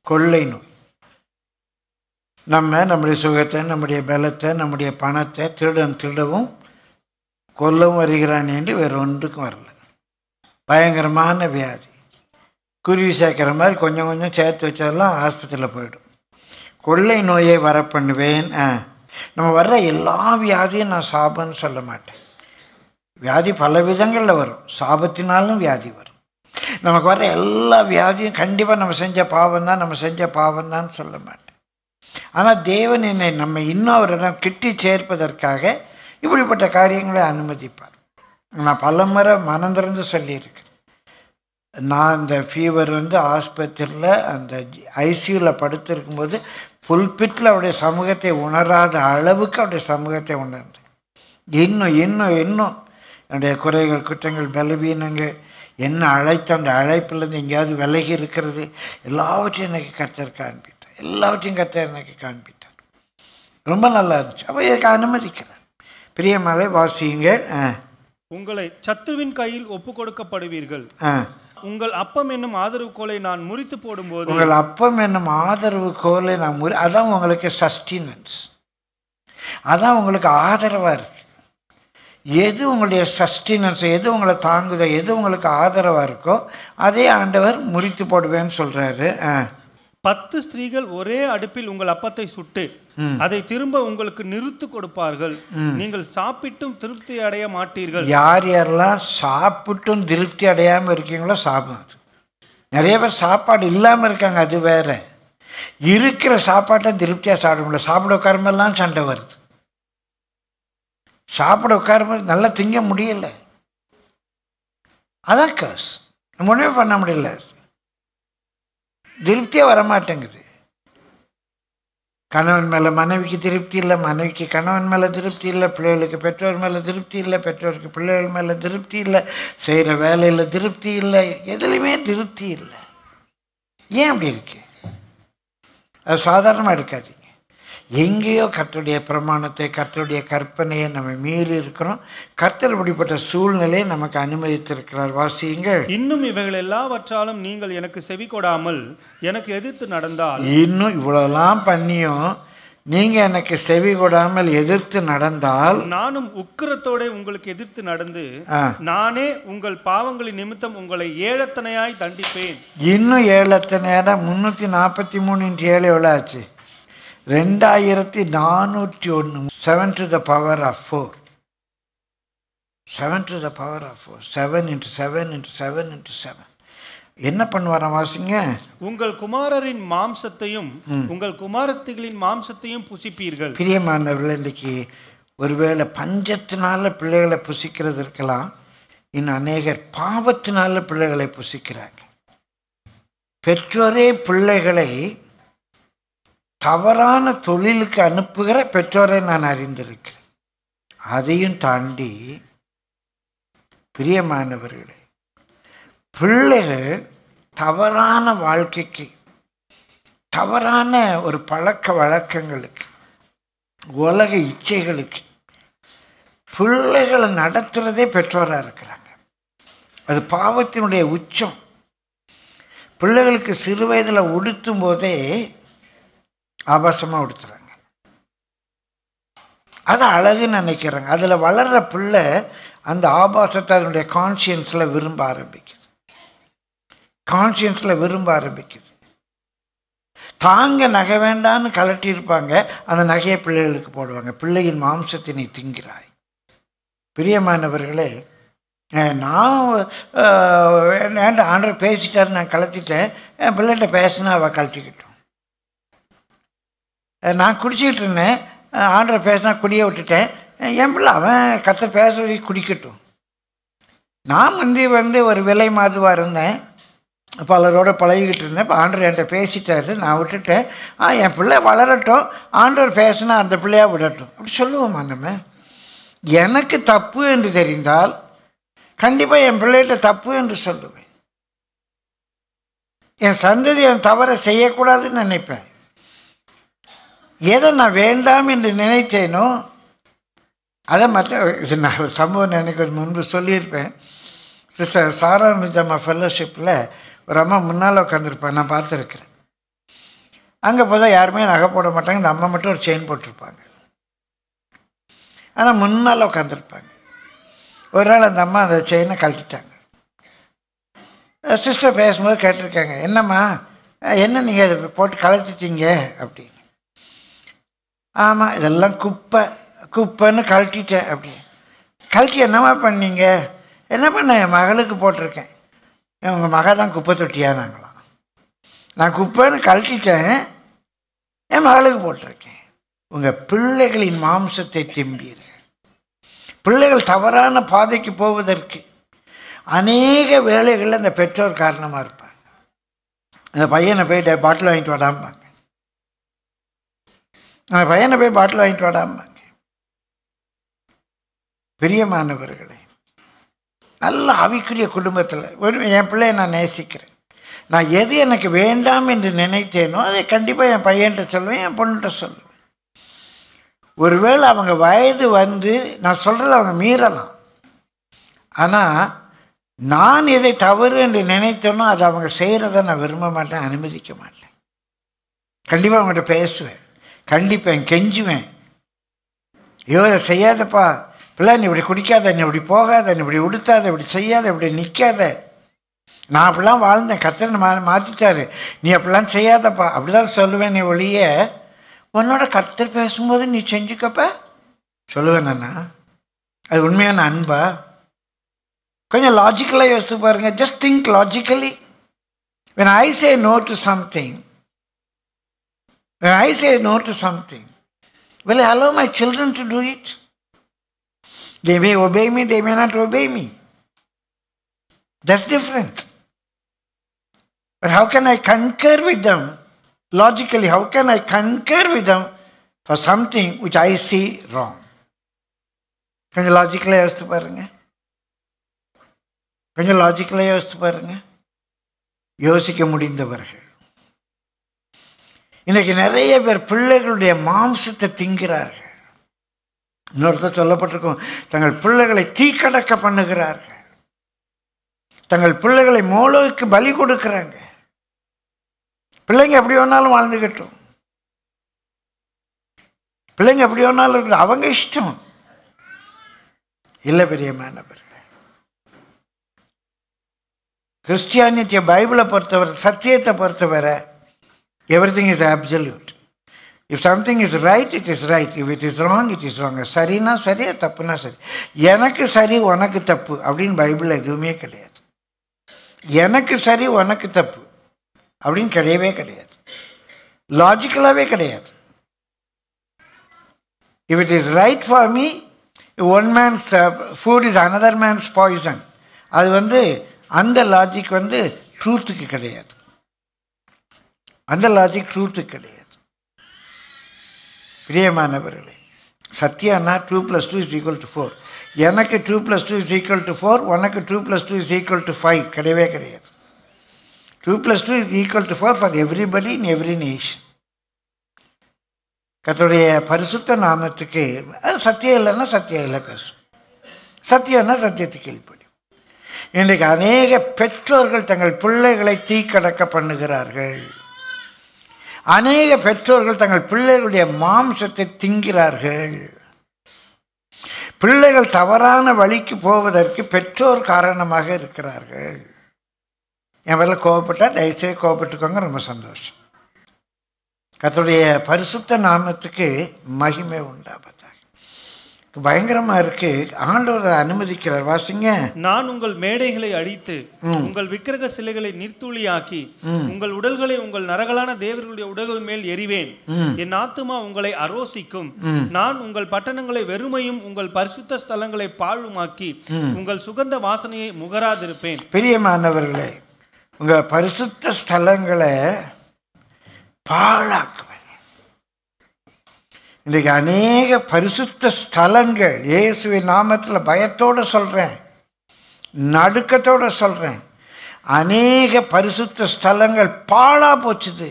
கொள்ளை நோய். நம்முடைய சுகத்தை, நம்முடைய பலத்தை, நம்முடைய பணத்தை திருடவும் கொல்லவும் வருகிறான் என்று வேறு ஒன்றுக்கும் வரல. பயங்கரமான வியாதி. குருவி சேர்க்கிற மாதிரி கொஞ்சம் கொஞ்சம் சேர்த்து வச்சதெல்லாம் ஆஸ்பத்திரியில் போயிடும். கொள்ளை நோயை வர பண்ணுவேன். நம்ம வர்ற எல்லா வியாதியும் நான் சாபம்னு சொல்ல மாட்டேன். வியாதி பல விதங்களில் வரும். சாபத்தினாலும் வியாதி வரும். நமக்கு வர்ற எல்லா வியாதியும் கண்டிப்பாக நம்ம செஞ்ச பாவம் தான் சொல்ல மாட்டேன். ஆனால் தேவன் என்னை நம்ம இன்னொருடம் கிட்டி சேர்ப்பதற்காக இப்படிப்பட்ட காரியங்களை அனுமதிப்பார். நான் பலமுறை மனந்திறந்து சொல்லியிருக்கேன். நான் இந்த ஃபீவர் ஆஸ்பத்திரியில் அந்த ஐசியூவில் படுத்திருக்கும்போது புல்பிட்டில் அவருடைய சமூகத்தை உணராத அளவுக்கு அவருடைய சமூகத்தை உணர்ந்தேன். இன்னும் என்னுடைய குறைகள், குற்றங்கள், பலவீனங்கள், என்ன அழைத்த அந்த அழைப்பிலேருந்து எங்கேயாவது விலகி இருக்கிறது எல்லாவற்றையும் எனக்கு கர்த்தர் காண்பித்தார். ரொம்ப நல்லா இருந்துச்சு. அப்போ இதுக்கு அனுமதிக்கிறேன். பிரியமாலை வாசியுங்கள். உங்களை சத்துருவின் கையில் ஒப்பு கொடுக்கப்படுவீர்கள். உங்கள் அப்பம் என்னும் ஆதரவு கோலை நான் முறித்து போடும்போது, அதான் உங்களுக்கு சஸ்டினன்ஸ், அதான் உங்களுக்கு ஆதரவாக இருக்கு. எது உங்களுடைய சஸ்டினன்ஸ், எது உங்களை தாங்குதோ, எது உங்களுக்கு ஆதரவாக இருக்கோ அதே ஆண்டவர் முறித்து போடுவேன்னு சொல்கிறாரு. 10 ஸ்திரீகள் ஒரே அடுப்பில் உங்கள் அப்பத்தை சுட்டு அதை திரும்ப உங்களுக்கு நிறுத்து கொடுப்பார்கள். நீங்கள் சாப்பிட்டும் திருப்தி அடைய மாட்டீர்கள். யாரெல்லாம் சாப்பிட்டும் திருப்தி அடையாமல் இருக்கீங்களோ சாபம் அது. நிறைய பேர் சாப்பாடு இல்லாமல் இருக்காங்க, அது வேற. இருக்கிற சாப்பாட்டை திருப்தியாக சாப்பிட முடியல. சாப்பிட உட்காரமெல்லாம் சண்டை வருது. சாப்பிட உட்காரும்போது நல்லா திங்க முடியல. அதான் கஸ். நம்ம ஒன்றுமே பண்ண முடியல. திருப்தியாக வரமாட்டேங்குது. கணவன் மேலே மனைவிக்கு திருப்தி இல்லை, மனைவிக்கு கணவன் மேலே திருப்தி இல்லை, பிள்ளைகளுக்கு பெற்றோர் மேலே திருப்தி இல்லை, பெற்றோருக்கு பிள்ளைகள் மேலே திருப்தி இல்லை, செய்கிற வேலையில் திருப்தி இல்லை, எதுலையுமே திருப்தி இல்லை. ஏன் அப்படி இருக்கு? அது சாதாரணமாக இருக்காதீங்க. எங்கேயோ கர்த்தருடைய பிரமாணத்தை, கர்த்தருடைய கற்பனையை நம்ம மீறி இருக்கிறோம். கர்த்தர் இப்படிப்பட்ட சூழ்நிலையை நமக்கு அனுமதித்திருக்கிறார். வாசியுங்கள். இன்னும் இவைகள் எல்லாவற்றாலும் நீங்கள் எனக்கு செவி கொடாமல் எனக்கு எதிர்த்து நடந்தால், இன்னும் இவ்வளோலாம் பண்ணியும் நீங்கள் எனக்கு செவி கொடாமல் எதிர்த்து நடந்தால், நானும் உக்கிரத்தோட உங்களுக்கு எதிர்த்து நடந்து நானே உங்கள் பாவங்களின் நிமித்தம் உங்களை ஏழத்தனையாய் தண்டிப்பேன். இன்னும் ஏழத்தனையா? 343 × 7 எவ்வளோ ஆச்சு? 2401. 7 to the power of 4. 7 to the power of 4. 7 into 7 into 7 into 7. என்ன பண்ணுவாராம்? வாசிங்க. உங்கள் குமாரரின் மாம்சத்தையும் உங்கள் குமாரத்திகளின் மாம்சத்தையும் புசிப்பீர்கள். பிரியமானவர்கள், இன்றைக்கி ஒருவேளை பஞ்சத்தினால பிள்ளைகளை புசிக்கிறது இருக்கலாம். இன்னும் அநேகர் பாவத்தினால பிள்ளைகளை புசிக்கிறாங்க. பெற்றோரே பிள்ளைகளை தவறான தொழிலுக்கு அனுப்புகிற பெற்றோரை நான் அறிந்திருக்கிறேன். அதையும் தாண்டி பிரியமானவர்களே, பிள்ளைகள் தவறான வாழ்க்கைக்கு, தவறான ஒரு பழக்க வழக்கங்களுக்கு, உலக இச்சைகளுக்கு பிள்ளைகளை நடத்துகிறதே பெற்றோராக இருக்கிறாங்க. அது பாவத்தினுடைய உச்சம். பிள்ளைகளுக்கு சிறு வயதில் உடுத்தும் போதே ஆபாசமாக உடுத்துறாங்க. அதை அழகுன்னு நினைக்கிறாங்க. அதில் வளர்கிற பிள்ளை அந்த ஆபாசத்தை அதனுடைய கான்ஷியன்ஸில் விரும்ப ஆரம்பிக்குது. தாங்க நகை வேண்டான்னு கலட்டியிருப்பாங்க, அந்த நகையை பிள்ளைகளுக்கு போடுவாங்க. பிள்ளையின் மாம்சத்தினை திங்கிறாய். பிரியமானவர்களே, நான் ஆண்டவர் பேசிட்டாரு, நான் கலத்திட்டேன். என் பிள்ளைகிட்ட பேசினா அவள் கழட்டிக்கிட்டோம். நான் குடிச்சிக்கிட்டு இருந்தேன், ஆண்டவர் பேசினா குடியை விட்டுட்டேன். என் பிள்ளை அவன் கர்த்தர் பேச குடிக்கட்டும். நான் ஒரு விலை மாதுவாக இருந்தேன், பலரோடு பழகிக்கிட்டு இருந்தேன். இப்போ ஆண்டவர் என்கிட்ட பேசிட்டாரு, நான் விட்டுட்டேன். என் பிள்ளை வளரட்டும், ஆண்டவர் பேசினா அந்த பிள்ளையாக விடட்டும் அப்படி சொல்லுவோமா நம்ம? எனக்கு தப்பு என்று தெரிந்தால் கண்டிப்பாக என் பிள்ளைகிட்ட தப்பு என்று சொல்லுவேன். என் சந்ததி என் தவறை செய்யக்கூடாதுன்னு நினைப்பேன். எதை நான் வேண்டாம் என்று நினைத்தேனோ அதை இது நான் சம்பவம் எனக்கு முன்பு சொல்லியிருப்பேன். சிஸ்டர் சாரா நிஜாமா ஃபெல்லோஷிப்பில் ஒரு அம்மா முன்னால் உட்காந்துருப்பேன், நான் பார்த்துருக்குறேன். அங்கே போதும் யாருமே நகை போட மாட்டாங்க. இந்த அம்மா மட்டும் ஒரு செயின் போட்டிருப்பாங்க. ஆனால் முன்னால் உட்காந்துருப்பாங்க. ஒரு நாள் அந்த அம்மா அந்த செயினை கழட்டிட்டாங்க. சிஸ்டர் பேசும்போது கேட்டிருக்காங்க, என்னம்மா என்ன நீங்கள் இதை போட்டு கழட்டிட்டீங்க அப்படின்னு. ஆமாம், இதெல்லாம் குப்பைன்னு கழட்டிட்டேன் அப்படி. கழட்டி என்னம்மா பண்ணீங்க? என்ன பண்ண, என் மகளுக்கு போட்டிருக்கேன். உங்கள் மக தான் குப்பை தொட்டியானாங்களாம். நான் குப்பைன்னு கழட்டிட்டேன், என் மகளுக்கு போட்டிருக்கேன். உங்கள் பிள்ளைகளின் மாம்சத்தை திம்பீர்கள். பிள்ளைகள் தவறான பாதைக்கு போவதற்கு அநேக வேளைகளில் அந்த பெற்றோர் காரணமாக இருப்பாங்க. அந்த பையனை போய் பாட்டில் வாங்கிட்டு வாடாம்பாங்க. அந்த பையனை போய் பாட்டில் வாங்கிட்டு வாடாம்பாங்க. பிரியமானவர்களே, நல்ல ஆவிக்குரிய குடும்பத்தில் என் பிள்ளையை நான் நேசிக்கிறேன். நான் எது எனக்கு வேண்டாம் என்று நினைத்தேனோ அதை கண்டிப்பாக என் பையன்கிட்ட சொல்லுவேன், என் பொண்ணுகிட்ட சொல்லுவேன். ஒருவேளை அவங்க வயது வந்து நான் சொல்கிறத அவங்க மீறலாம். ஆனால் நான் எதை தவறு என்று நினைத்தேனோ அதை அவங்க செய்கிறத நான் விரும்ப மாட்டேன், அனுமதிக்க மாட்டேன். கண்டிப்பாக அவங்ககிட்ட பேசுவேன், கண்டிப்பேன், கெஞ்சுவேன். ஐயோ இதை செய்யாதப்பா, பிள்ளை நீ இப்படி குடிக்காத, நீ இப்படி போகாத, நீ இப்படி உடுத்தாத, இப்படி செய்யாத, இப்படி நிற்காத. நான் அப்படிலாம் வாழ்ந்தேன், கர்த்தர் மாற்றிட்டாரு, நீ அப்படிலாம் செய்யாதப்பா அப்படிதான் சொல்லுவேன். நீ ஒழிய உன்னோட கர்த்தர் பேசும்போது நீ செஞ்சுக்கப்ப சொல்லுவேன் நானா? அது உண்மையான அன்பா? கொஞ்சம் லாஜிக்கலாக யோசித்து பாருங்க. Just think logically. when I say no to something, will I allow my children to do it? They may obey me, they may not obey me. That's different. But how can I concur with them? Logically, how can I concur with them for something which I see wrong? கொஞ்சம் லாஜிக்கலாக யோசித்து பாருங்க. கொஞ்சம் லாஜிக்கலாக யோசித்து பாருங்க. யோசிக்க முடிந்தவர்கள். இன்றைக்கி நிறைய பேர் பிள்ளைகளுடைய மாம்சத்தை திங்கிறார்கள். இன்னொருத்தர் சொல்லப்பட்டிருக்கும், தங்கள் பிள்ளைகளை தீக்கடக்க பண்ணுகிறார்கள். தங்கள் பிள்ளைகளை மோளோவுக்கு பலி கொடுக்குறாங்க. பிள்ளைங்க எப்படி வேணாலும் வாழ்ந்துக்கட்டும், பிள்ளைங்க எப்படி வேணாலும் இருக்கட்டும், அவங்க இஷ்டம் இல்லை. பிரியமானவர்களே, கிறிஸ்டியானிட்டியை பைபிளை பொறுத்தவரை, சத்தியத்தை பொறுத்தவரை everything is absolute. If something is right, it is right. If it is wrong, it is wrong. சரினா சரி, தப்புனா சரி. எனக்கு சரி உனக்கு தப்பு அப்படின்னு பைபிளில் எதுவுமே கிடையாது. எனக்கு சரி உனக்கு தப்பு அப்படின்னு கிடையவே கிடையாது. லாஜிக்கலாகவே கிடையாது. If it is right for me, one man's food is another man's poison. அது அந்த லாஜிக் ட்ரூத்துக்கு கிடையாது. அந்த லாஜிக் ட்ரூத்துக்கு கிடையாது. பிரியமானவர்களே, சத்தியானா 2 + 2 = 4. எனக்கு 2 + 2 = 4, உனக்கு 2 + 2 = 5 கிடையவே கிடையாது. 2 + 2 = 4 for everybody in every nation. கர்த்தருடைய பரிசுத்த நாமத்துக்கு அது சத்தியம் இல்லைன்னா சத்தியம் இல்லை பேசும், சத்தியம்னா சத்தியத்துக்கு கீழ்ப்படியும். இன்றைக்கு அநேக பெற்றோர்கள் தங்கள் பிள்ளைகளை தீக்கடக்க பண்ணுகிறார்கள். அநேக பெற்றோர்கள் தங்கள் பிள்ளைகளுடைய மாம்சத்தை திங்கிறார்கள். பிள்ளைகள் தவறான வழிக்கு போவதற்கு பெற்றோர் காரணமாக இருக்கிறார்கள். என் பேரில் கோவப்பட்டால் தயவுசெய்து கோவப்பட்டுக்கோங்க, ரொம்ப சந்தோஷம். கர்த்தருடைய பரிசுத்த நாமத்துக்கு மகிமை உண்டாவதாக. பயங்கரமா இருக்கு. ஆண்டவர் அனுமதிக்கிறார். வாசிங்க. நான் உங்கள் மேடைகளை அழித்து உங்கள் விக்கிரக சிலைகளை நீர்த்துளியாக்கி உங்கள் உடல்களை உங்கள் நரகலான தேவர்களுடைய உடல்கள் மேல் எறிவேன். என் ஆத்துமா உங்களை அரோசிக்கும். நான் உங்கள் பட்டணங்களை வெறுமையும் உங்கள் பரிசுத்த ஸ்தலங்களை பாழுமாக்கி உங்கள் சுகந்த வாசனையை முகராதிருப்பேன். பிரியமானவர்களே, உங்க பரிசுத்த ஸ்தலங்களை பாழாக்குவேன். இன்றைக்கு அநேக பரிசுத்த ஸ்தலங்கள், இயேசுவின் நாமத்தில் பயத்தோடு சொல்கிறேன், நடுக்கத்தோடு சொல்கிறேன், அநேக பரிசுத்த ஸ்தலங்கள் பாழா போச்சுது.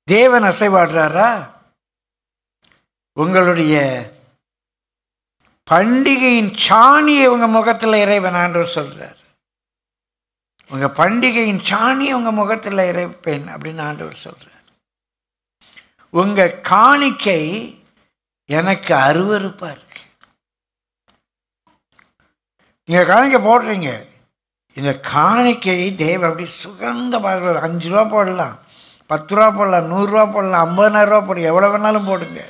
தேவன் அசைவாடுறாரா? உங்களுடைய பண்டிகையின் சாணியை உங்கள் முகத்தில் இறைவன் ஆண்டவர் சொல்கிறார். உங்கள் பண்டிகையின் சாணியை உங்கள் முகத்தில் இறைப்பேன் அப்படின்னு ஆண்டவர் சொல்கிறார். உங்கள் காணிக்கை எனக்கு அருவருப்பாக இருக்கு. நீங்கள் காணிக்கை போடுறீங்க, இந்த காணிக்கையை தேவ அப்படி சுகந்த பார்க்குற 5 ரூபா போடலாம், 10 ரூபா போடலாம், 100 ரூபா போடலாம், 50,000 ரூபா போடுங்க, எவ்வளோ வேணாலும் போடுங்க.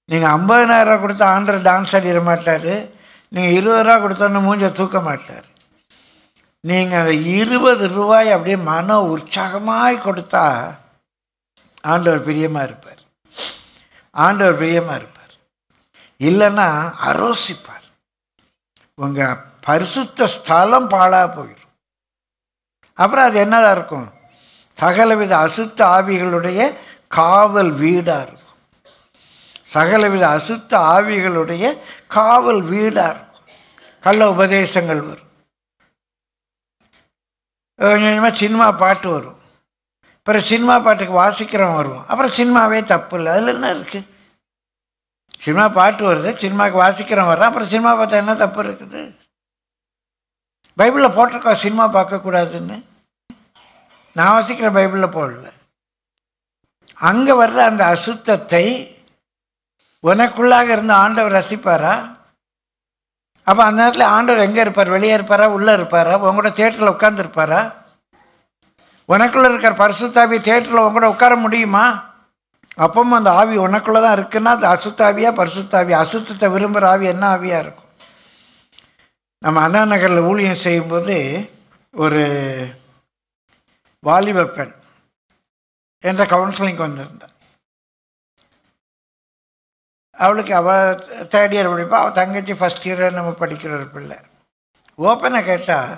நீங்கள் 50,000 ரூபா கொடுத்தா ஆண்டவர் டான்ஸ் ஆடிட மாட்டார். நீங்கள் 20 ரூபா கொடுத்தோன்னு மூஞ்ச தூக்க மாட்டார். நீங்கள் அந்த 20 ரூபாய் அப்படியே மன உற்சாகமாய் கொடுத்தா ஆண்டவர் பிரியமாக இருப்பார். ஆண்டவர் பிரியமாக இருப்பார். இல்லைன்னா அரோசிப்பார். உங்கள் பரிசுத்த ஸ்தலம் பாழாக போயிடும். அப்புறம் அது என்னதான் இருக்கும்? சகலவித அசுத்த ஆவிகளுடைய காவல் வீடாக இருக்கும். சகலவித அசுத்த ஆவிகளுடைய காவல் வீடாக இருக்கும். கள்ள உபதேசங்கள் வரும். கொஞ்சம் கொஞ்சமாக சினிமா பாட்டு வரும். அப்புறம் சினிமா பாட்டுக்கு வாசிக்கிறவன் வருவோம். அப்புறம் சினிமாவே தப்பு இல்லை, அதில் என்ன இருக்குது? சினிமா பாட்டு வருது, சினிமாவுக்கு வாசிக்கிறவன் வர்றான், அப்புறம் சினிமா பார்த்தா என்ன தப்பு இருக்குது? பைபிளில் போட்டிருக்கோம் சினிமா பார்க்கக்கூடாதுன்னு. நான் வாசிக்கிற பைபிளில் போடல. அங்கே வர்ற அந்த அசுத்தத்தை உனக்குள்ளாக இருந்து ஆண்டவர் ரசிப்பாரா? அப்போ அந்த நேரத்தில் ஆண்டவர் எங்கே இருப்பார்? வெளியே இருப்பாரா, உள்ளே இருப்பாரா? உங்களோட தியேட்டரில் உட்காந்துருப்பாரா? உனக்குள்ளே இருக்கிற பரிசுத்தாவி தியேட்டரில் உங்களோட உட்கார முடியுமா? அப்பவும் அந்த ஆவி உனக்குள்ளே தான் இருக்குன்னா அது அசுத்தாவியா பரிசுத்தாவி? அசுத்தத்தை விரும்புகிற ஆவி என்ன ஆவியாக இருக்கும்? நம்ம அண்ணா நகரில் ஊழியம் செய்யும்போது ஒரு வாலிப பெண் என்ற கவுன்சிலிங் வந்திருந்தா. அவளுக்கு அவள் 3rd இயர் படிப்பா, அவள் தங்கச்சி 1st இயர் நம்ம படிக்கிற ஒரு பிள்ளை. ஓப்பனாக கேட்டால்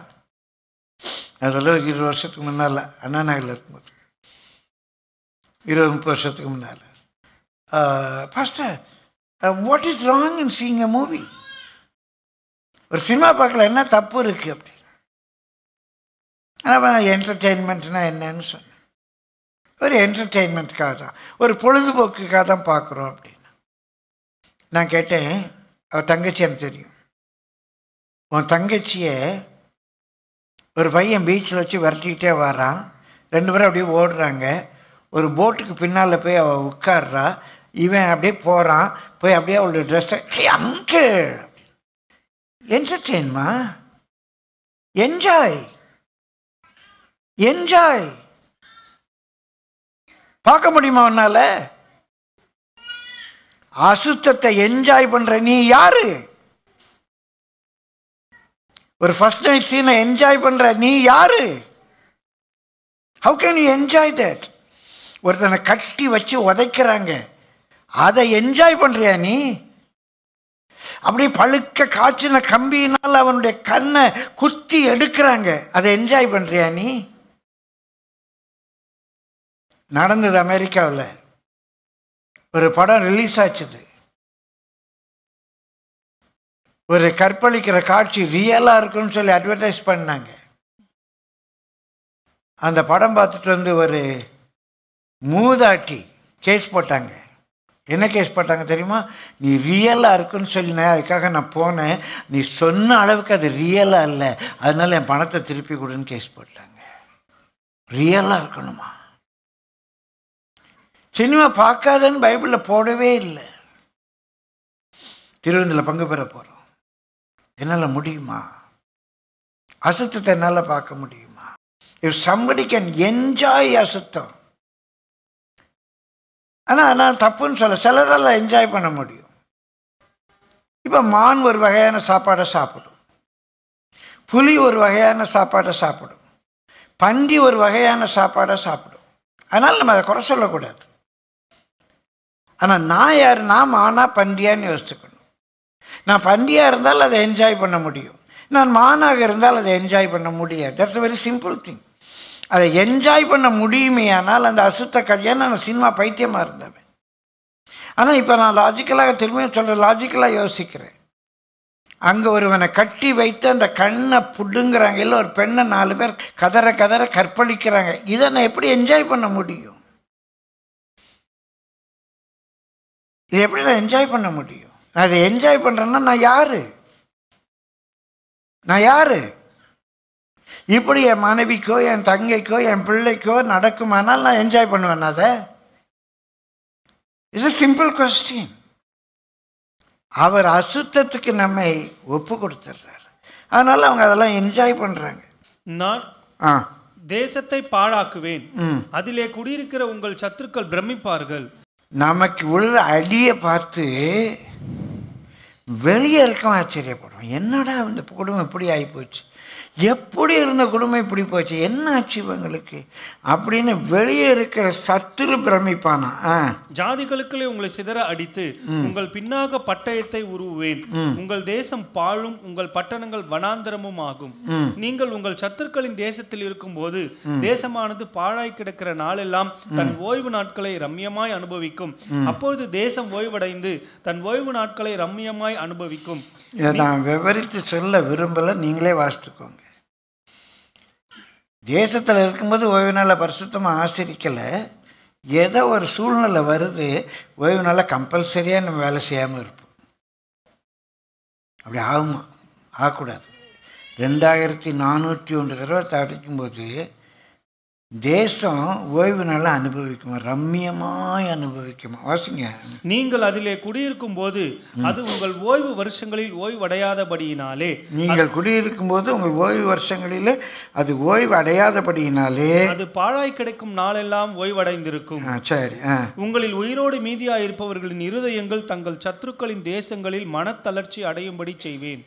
அதில் 20 வருஷத்துக்கு முன்னால் அண்ணா நகரில் இருக்கும்போது, 20-30 வருஷத்துக்கு முன்னால், pastor what is wrong in seeing a movie? ஒரு சினிமா பார்க்கல என்ன தப்பு இருக்குது அப்படி. ஆனால் என்டர்டெயின்மெண்ட்னா என்னன்னு சொன்னேன். ஒரு என்டர்டெயின்மெண்ட்டுக்காக தான், ஒரு பொழுதுபோக்குக்காக தான் பார்க்குறோம் அப்படின்னு. நான் கேட்டேன், அவள் தங்கச்சி எனக்கு தெரியும், உன் தங்கச்சியை ஒரு பையன் பீச்சில் வச்சு விரட்டிக்கிட்டே வரான், 2 பேரும் அப்படியே ஓடுறாங்க, ஒரு போட்டுக்கு பின்னால் போய் அவள் உட்கார்றா, இவன் அப்படியே போகிறான், போய் அப்படியே அவளோட ட்ரெஸ்ஸை அங்கே என்டர்டெயின்மா, என்ஜாய் என்ஜாய் பார்க்க முடியுமா உன்னால? அசுத்தத்தை என்ஜாய் பண்ற நீ யாரு? ஒரு ஃபர்ஸ்ட் நைட் சீனை என்ஜாய் பண்ற நீ யாரு? How can you enjoy that? ஒருத்தனை கட்டி வச்சு உதைக்கிறாங்க, அதை என்ஜாய் பண்றியா நீ? அப்படி பழுக்க காய்ச்சின கம்பியினால் அவனுடைய கண்ணை குத்தி எடுக்கிறாங்க, அதை என்ஜாய் பண்றியா நீ? நடந்தது அமெரிக்காவில் ஒரு படம் ரிலீஸ் ஆச்சுது. ஒரு கற்பழிக்கிற காட்சி ரியலாக இருக்குன்னு சொல்லி அட்வர்டைஸ் பண்ணாங்க. அந்த படம் பார்த்துட்டு வந்து ஒரு மூதாட்டி கேஸ் போட்டாங்க. என்ன கேஸ் போட்டாங்க தெரியுமா? நீ ரியலாக இருக்குன்னு சொல்லினேன், அதுக்காக நான் போனேன், நீ சொன்ன அளவுக்கு அது ரியலாக இல்லை, அதனால என் பணத்தை திருப்பி கொடுன்னு கேஸ் போட்டாங்க. ரியலாக இருக்கணுமா? சினிமா பார்க்காதன்னு பைபிளில் போடவே இல்லை. திருவிருந்தில் பங்கு பெற போகிறோம், என்னால் முடியுமா? அசுத்தத்தை என்னால் பார்க்க முடியுமா? இஃப் சம்படி கேன் என்ஜாய் அசுத்தம். ஆனால் நான் தப்புன்னு சொல்ல, சிலரால் என்ஜாய் பண்ண முடியும். இப்போ மான் ஒரு வகையான சாப்பாடை சாப்பிடும், புலி ஒரு வகையான சாப்பாடை சாப்பிடும், பன்றி ஒரு வகையான சாப்பாடை சாப்பிடும். அதனால் நம்ம அதை குறை சொல்லக்கூடாது. ஆனால் நான் யார்? நான் மானா பன்றியான்னு யோசிச்சுக்கணும். நான் பன்றியாக இருந்தால் அதை என்ஜாய் பண்ண முடியும், நான் மானாக இருந்தால் அதை என்ஜாய் பண்ண முடியாது. That's very simple thing. அதை என்ஜாய் பண்ண முடியுமே. ஆனால் அந்த அசுத்த கல்யாணம் நான் சினிமா பைத்தியமாக இருந்தவன். ஆனால் இப்போ நான் லாஜிக்கலாக திரும்பியும் சொல்கிற லாஜிக்கலாக யோசிக்கிறேன். அங்கே ஒருவனை கட்டி வைத்து அந்த கண்ணை புடுங்குறாங்க, இல்லை ஒரு பெண்ணை 4 பேர் கதற கதற கற்பழிக்கிறாங்க. இதை நான் எப்படி என்ஜாய் பண்ண முடியும்? இது எப்படி நான் என்ஜாய் பண்ண முடியும்? நான் இதை என்ஜாய் பண்ணுறேன்னா நான் யாரு? நான் யாரு? இப்படி என் மனைவிக்கோ என் தங்கைக்கோ என் பிள்ளைக்கோ நடக்குமானால் நான் என்ஜாய் பண்ணுவேன். அதை இட்ஸ் a simple question. அவர் அசுத்தத்துக்கு நம்மை ஒப்பு கொடுத்துட்றாரு. அதனால அவங்க அதெல்லாம் என்ஜாய் பண்றாங்க. நான் தேசத்தை பாழாக்குவேன், அதிலே குடியிருக்கிற உங்கள் சத்துருக்கள் பிரமிப்பார்கள். நமக்கு உள்ள அடியை பார்த்து வெளியே இருக்கவும் ஆச்சரியப்படுவோம். என்னடா இந்த குடும்பம் இப்படி ஆகிப்போச்சு, எப்படி இருந்த குடும்பம் இப்படி போச்சு, என்ன ஆச்சு இவங்களுக்கு அப்படின்னு வெளியே இருக்கிற சத்துரு பிரமிப்பானா. ஜாதிகளுக்குள்ளே உங்களை சிதற அடித்து உங்கள் பின்னாக பட்டயத்தை உருவேன். உங்கள் தேசம் பாழும் உங்கள் பட்டணங்கள் வனாந்தரமும் ஆகும். நீங்கள் உங்கள் சத்துருக்களின் தேசத்தில் இருக்கும் போது தேசமானது பாழாய் கிடக்கிற நாளெல்லாம் தன் ஓய்வு நாட்களை ரம்யமாய் அனுபவிக்கும். அப்பொழுது தேசம் ஓய்வடைந்து தன் ஓய்வு நாட்களை ரம்யமாய் அனுபவிக்கும். நான் விவரித்து சொல்ல விரும்பல, நீங்களே வாசித்துக்கோங்க. தேசத்தில் இருக்கும்போது ஓய்வு நாளை பரிசுத்தமாக ஆசிரிக்கலை. ஏதோ ஒரு சூழ்நிலை வருது, ஓய்வு நாளை கம்பல்சரியாக நம்ம வேலை செய்யாமல் இருப்போம். அப்படி ஆகுமா? ஆகக்கூடாது. 2401 தடவை தடிக்கும்போது தேசம் ஓய்வு நாளை அனுபவிக்குமா, ரம்மியமாய் அனுபவிக்குமா. வாசிங்க. நீங்கள் அதிலே குடியிருக்கும் போது அது உங்கள் ஓய்வு வருஷங்களில் ஓய்வடையாதபடியினாலே, நீங்கள் குடியிருக்கும் போது உங்கள் ஓய்வு வருஷங்களில் அது ஓய்வு அடையாதபடியினாலே அது பாழாய் கிடைக்கும் நாளெல்லாம் ஓய்வடைந்திருக்கும். சரி. உங்களில் உயிரோடு மீதியாய் இருப்பவர்களின் இருதயங்கள் தங்கள் சத்துருக்களின் தேசங்களில் மனத்தளர்ச்சி அடையும்படி செய்வேன்.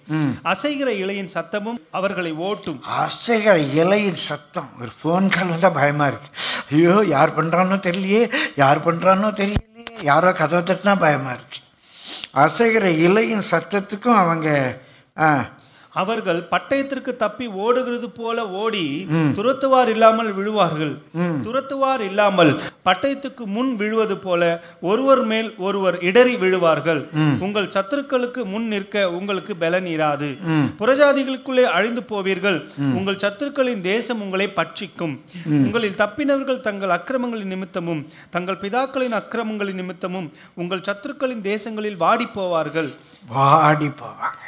அசைகிற இலையின் சத்தமும் அவர்களை ஓட்டும். அசைகிற இலையின் சத்தம். ஒரு ஃபோன் கால் வந்தால் பயமாக இருக்கு. ஐயோ, யார் பண்ணுறானோ தெரியலையே, யார் பண்ணுறானோ தெரியலையே, யாரோ கதவை தட்டினா பயமாக இருக்கு. அசைகிற இலையின் சத்தத்துக்கும் அவங்க அவர்கள் பட்டயத்திற்கு தப்பி ஓடுகிறது போல ஓடி துரத்துவார் இல்லாமல் விழுவார்கள். துரத்துவார் இல்லாமல் பட்டயத்துக்கு முன் விழுவது போல ஒருவர் மேல் ஒருவர் இடறி விழுவார்கள். உங்கள் சத்துருக்களுக்கு முன் நிற்க உங்களுக்கு பலன் இராது. புறஜாதிகளுக்குள்ளே அழிந்து போவீர்கள். உங்கள் சத்துருக்களின் தேசம் உங்களை பட்சிக்கும். உங்களில் தப்பினவர்கள் தங்கள் அக்கிரமங்களின் நிமித்தமும் தங்கள் பிதாக்களின் அக்கிரமங்களின் நிமித்தமும் உங்கள் சத்துருக்களின் தேசங்களில் வாடி போவார்கள். வாடி போவாங்க,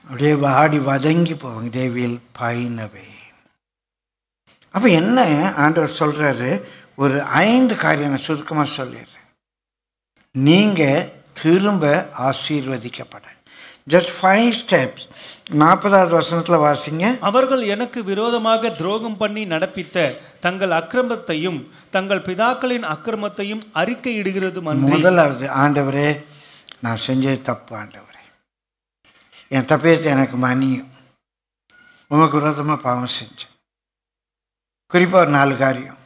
அப்படியே வாடி வதங்கி போவாங்க. they will pine away. அப்போ என்ன ஆண்டவர் சொல்கிறாரு? ஒரு 5 காரியம் நான் சுருக்கமாக சொல்லிடுறேன். நீங்கள் திரும்ப ஆசீர்வதிக்கப்பட just 5 steps. 40வது வசனத்தில் வாசிங்க. அவர்கள் எனக்கு விரோதமாக துரோகம் பண்ணி நடப்பித்த தங்கள் அக்கிரமத்தையும் தங்கள் பிதாக்களின் அக்கிரமத்தையும் அறிக்கையிடுகிறது. முதலாவது, ஆண்டவரே நான் செஞ்சது தப்பு, ஆண்டவரே என் தப்பேற்ற எனக்கு மன்னியும், உமக்கு விரோதமாக பாவம் செஞ்சேன். குறிப்பாக ஒரு 4 காரியம்.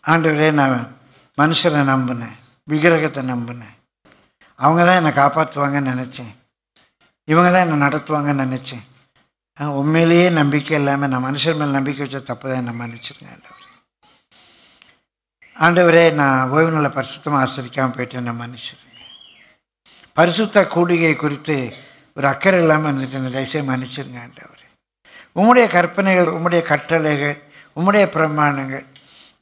ஆண்டவரே நான் மனுஷரை நம்பினேன், விக்கிரகத்தை நம்பினேன், அவங்க தான் என்னை காப்பாற்றுவாங்கன்னு நினச்சேன், இவங்க தான் என்னை நடத்துவாங்கன்னு நினச்சேன். உண்மையிலேயே நம்பிக்கை இல்லாமல் நான் மனுஷர் மேலே நம்பிக்கை வச்ச தப்பு தான் என்னை மன்னிச்சிருங்க ஆண்டவரே. ஆண்டவரே நான் ஓய்வு நாளை பரிசுத்தமாக ஆசிரிக்காமல் போயிட்டு என்னை மன்னிச்சிருங்க. பரிசுத்த கூடிகை குறித்து ஒரு அக்கறை இல்லாமல் இருந்துட்டு தயவுசெய்து மன்னிச்சிருங்க ஆண்டவரே. உம்முடைய கற்பனைகள், உம்முடைய கட்டளைகள், உம்முடைய பிரமாணங்கள்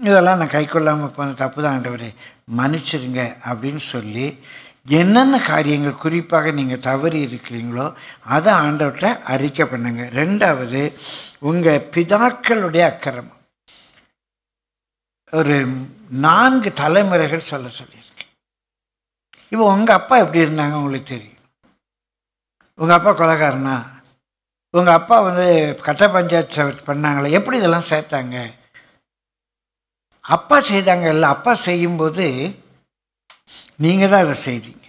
இதெல்லாம் நான் கைக்கொள்ளாமல் போன தப்பு தான் ஆண்டவரே, மன்னிச்சிருங்க அப்படின்னு சொல்லி என்னென்ன காரியங்கள் குறிப்பாக நீங்கள் தவறி இருக்கிறீங்களோ அதை ஆண்டவர்கிட்ட அறிக்கை பண்ணுங்க. 2வது, உங்கள் பிதாக்களுடைய அக்கிரமம். ஒரு 4 தலைமுறைகள் சொல்லியிருக்கு. இப்போ உங்கள் அப்பா எப்படி இருந்தாங்க உங்களுக்கு தெரியும். உங்கள் அப்பா கொலைகாரனா, உங்கள் அப்பா கட்ட பஞ்சாயத்து பண்ணாங்களே, எப்படி இதெல்லாம் சேர்த்தாங்க? அப்பா செய்தாங்க இல்லை, அப்பா செய்யும்போது நீங்கள் தான் அதை செய்தீங்க.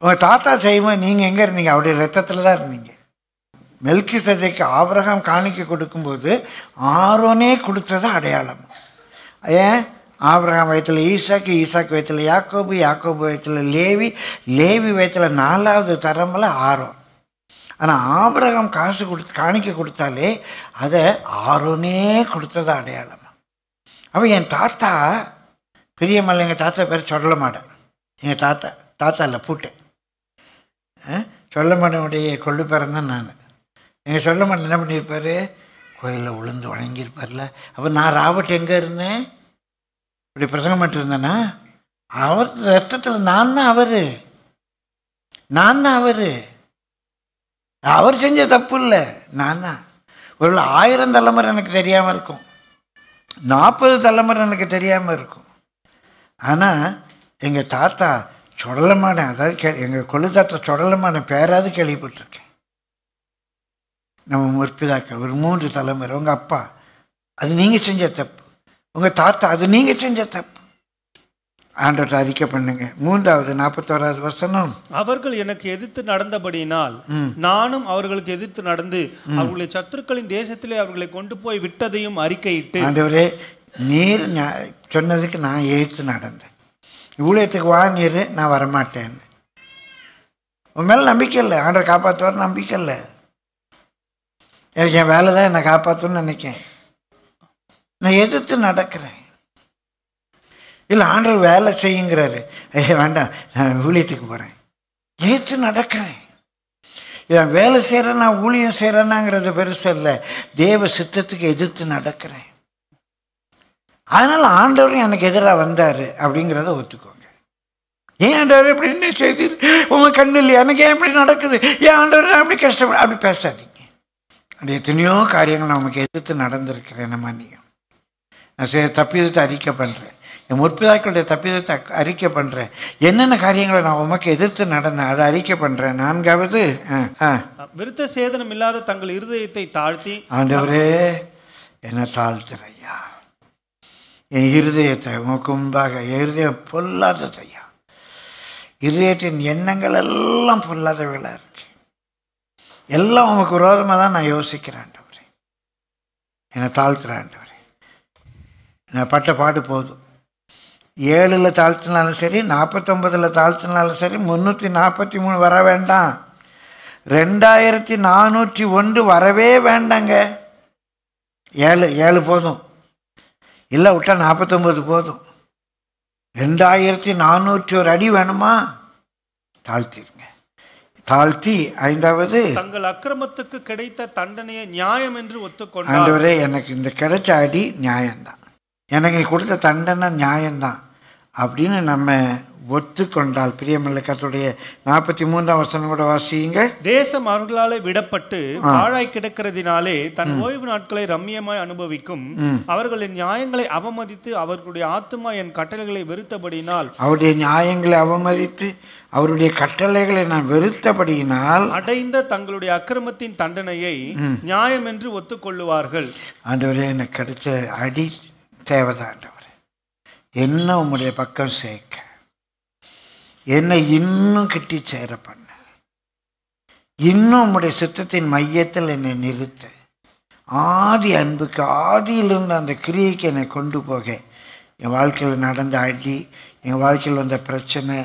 உங்கள் தாத்தா செய்யும்போது நீங்கள் எங்கே இருந்தீங்க? அவருடைய ரத்தத்தில் தான் இருந்தீங்க. மெல்கிசேதேக்கு ஆபிரகாம் காணிக்கை கொடுக்கும்போது ஆரோனே கொடுத்தது அடையாளம். ஏன்? ஆபிரகாம் வயத்தில் ஈசாக்கு, ஈசாக்கு வயத்தில் யாக்கோபு, யாக்கோபு வயத்தில் லேவி, லேவி வயத்தில் 4வது தரமில் ஆரோன். ஆனால் ஆபிரகாம் காசு காணிக்கை கொடுத்தாலே அதை ஆரோனே கொடுத்தது அடையாளம். அப்போ என் தாத்தா பெரியமல்ல, எங்கள் தாத்தா பேர் சொல்ல மாட்டேன். எங்கள் தாத்தா இல்லை பூட்டு, சொல்ல மாட்டேனுடைய கொள்ளு பேரன் நான். எங்கள் சொல்ல மாட்டேன் என்ன பண்ணியிருப்பார்? கோயிலில் உளுந்து வணங்கியிருப்பார்ல. அப்போ நான் ராபர்ட் எங்கே இருந்தேன்? இப்படி பிரசங்கம் பண்ணிட்டு இருந்தேன்னா அவர் ரத்தத்தில் நான் தான் அவர் செஞ்ச தப்பு இல்லை, நான் தான். ஒரு 1000 தலைமுறை எனக்கு தெரியாமல் இருக்கும். 40 தலைமுறை எனக்கு தெரியாமல் இருக்கும். ஆனால் எங்கள் தாத்தா சொடலமான, அதாவது எங்கள் கொள்ளு தாத்தா சொடலமான பேராது கேள்விப்பட்டிருக்கேன். நம்ம முற்பிதாக்கள் ஒரு 3 தலைமுறை. உங்கள் அப்பா அது நீங்கள் செஞ்ச தப்பு, உங்கள் தாத்தா அது நீங்கள் செஞ்ச தப்பு. ஆண்டவர்கிட்ட அறிக்கை பண்ணுங்க. 3வது 41வது வசனம். அவர்கள் எனக்கு எதிர்த்து நடந்தபடியினால் நானும் அவர்களுக்கு எதிர்த்து நடந்து அவர்களுடைய சத்துருக்களின் தேசத்திலே அவர்களை கொண்டு போய் விட்டதையும் அறிக்கையிட்டு, ஆண்டவரே நீர் சொன்னதுக்கு நான் எதிர்த்து நடந்தேன். ஊழியத்துக்கு வா நீர், நான் வரமாட்டேன்னு. உன் மேலே நம்பிக்கை இல்லை, ஆண்டவர் காப்பாற்றுவார் நம்பிக்கை இல்லை. எனக்கு என் வேலை தான் என்னை காப்பாற்றுன்னு நினைக்கேன். நான் எதிர்த்து நடக்கிறேன். இல்லை ஆண்டவர் வேலை செய்யுங்கிறாரு, வேண்டாம் நான் ஊழியத்துக்கு போகிறேன். எதிர்த்து நடக்கிறேன். நான் வேலை செய்கிறேன், நான் ஊழியம் செய்கிறேன்னாங்கிறது பெருசு இல்லை, தேவ சித்தத்துக்கு எதிர்த்து நடக்கிறேன். அதனால் ஆண்டவரும் எனக்கு எதிராக வந்தார் அப்படிங்கிறத ஒத்துக்கோங்க. ஏன் ஆண்டவர் எப்படி என்ன செய்து உங்கள் கண்ணு இல்லையா, எனக்கு ஏன் இப்படி நடக்குது, ஏன் ஆண்டவர் அப்படி கஷ்டப்பட, அப்படி பேசாதீங்க. அப்படி எத்தனையோ காரியங்கள் நமக்கு எதிர்த்து நடந்திருக்கிறேன். நம்ம நீங்கள் நான் தப்பிதத்தை அறிக்கை பண்ணுறேன், என் முற்பிதாக்களுடைய தப்பிதத்தை அறிக்கை பண்ணுறேன். என்னென்ன காரியங்களை நான் உமக்கு எதிர்த்து நடந்தேன் அதை அறிக்கை பண்ணுறேன். 4வது விருத்த சேதனம் இல்லாத தங்கள் இருதயத்தை தாழ்த்தி, ஆண்டவரே என்ன தாழ்த்துறையா, என் இருதயத்தை உமக்கு முன்பாக, என் இருதயம் பொல்லாததையா, இருதயத்தின் எண்ணங்கள் எல்லாம் பொல்லாதவைகளாக இருக்கு, எல்லாம் உமக்கு விரோதமாக தான் நான் யோசிக்கிறேன். ஆண்டவரே என்னை தாழ்த்துறேன். ஆண்டவரே நான் பட்ட பாடு போதும். 7ல் தாழ்த்தினாலும் சரி, 49ல் தாழ்த்தினாலும் சரி, 343 வர வேண்டாம், 2401 வரவே வேண்டாங்க. 7 போதும், இல்லை விட்டா 49 போதும். 2401 அடி வேணுமா, தாழ்த்திருங்க. தாழ்த்தி 5வது தங்கள் அக்கிரமத்துக்கு கிடைத்த தண்டனையை நியாயம் என்று ஒத்துக்கொண்டார். ஆண்டவரே எனக்கு இந்த கிடைச்ச அடி நியாயம்தான், எனக்கு நீ கொடுத்த தண்டனை நியாயம்தான் அப்படின்னு நம்ம ஒத்துக்கொண்டால், பிரியமில்லை கர்த்தருடைய 43ஆம் வசனம் கூட வாசியுங்க. தேசம் அவர்களாலே விடப்பட்டு பாழாய் கிடக்கிறதினாலே தன் ஓய்வு நாட்களை ரம்மியமாய் அனுபவிக்கும். அவர்களின் நியாயங்களை அவமதித்து அவர்களுடைய ஆத்துமா என் கட்டளைகளை வெறுத்தபடியினால், அவருடைய நியாயங்களை அவமதித்து அவருடைய கட்டளைகளை நான் வெறுத்தபடியினால் அடைந்த தங்களுடைய அக்கிரமத்தின் தண்டனையை நியாயம் என்று ஒத்துக்கொள்ளுவார்கள். ஆண்டவரே எனக்கு கிடைச்ச அடி தேவைதான். ஆண்டவரே என்ன உம்முடைய பக்கம் சேர்க்க, என்னை இன்னும் கிட்டி சேர பண்ண, இன்னும் உம்முடைய சித்தத்தின் மையத்தில் என்னை நிறுத்த, ஆதி அன்புக்கு, ஆதியிலிருந்து அந்த கிரியைக்கு என்னை கொண்டு போக, என் வாழ்க்கையில் நடந்த அடி, என் வாழ்க்கையில் வந்த பிரச்சனை,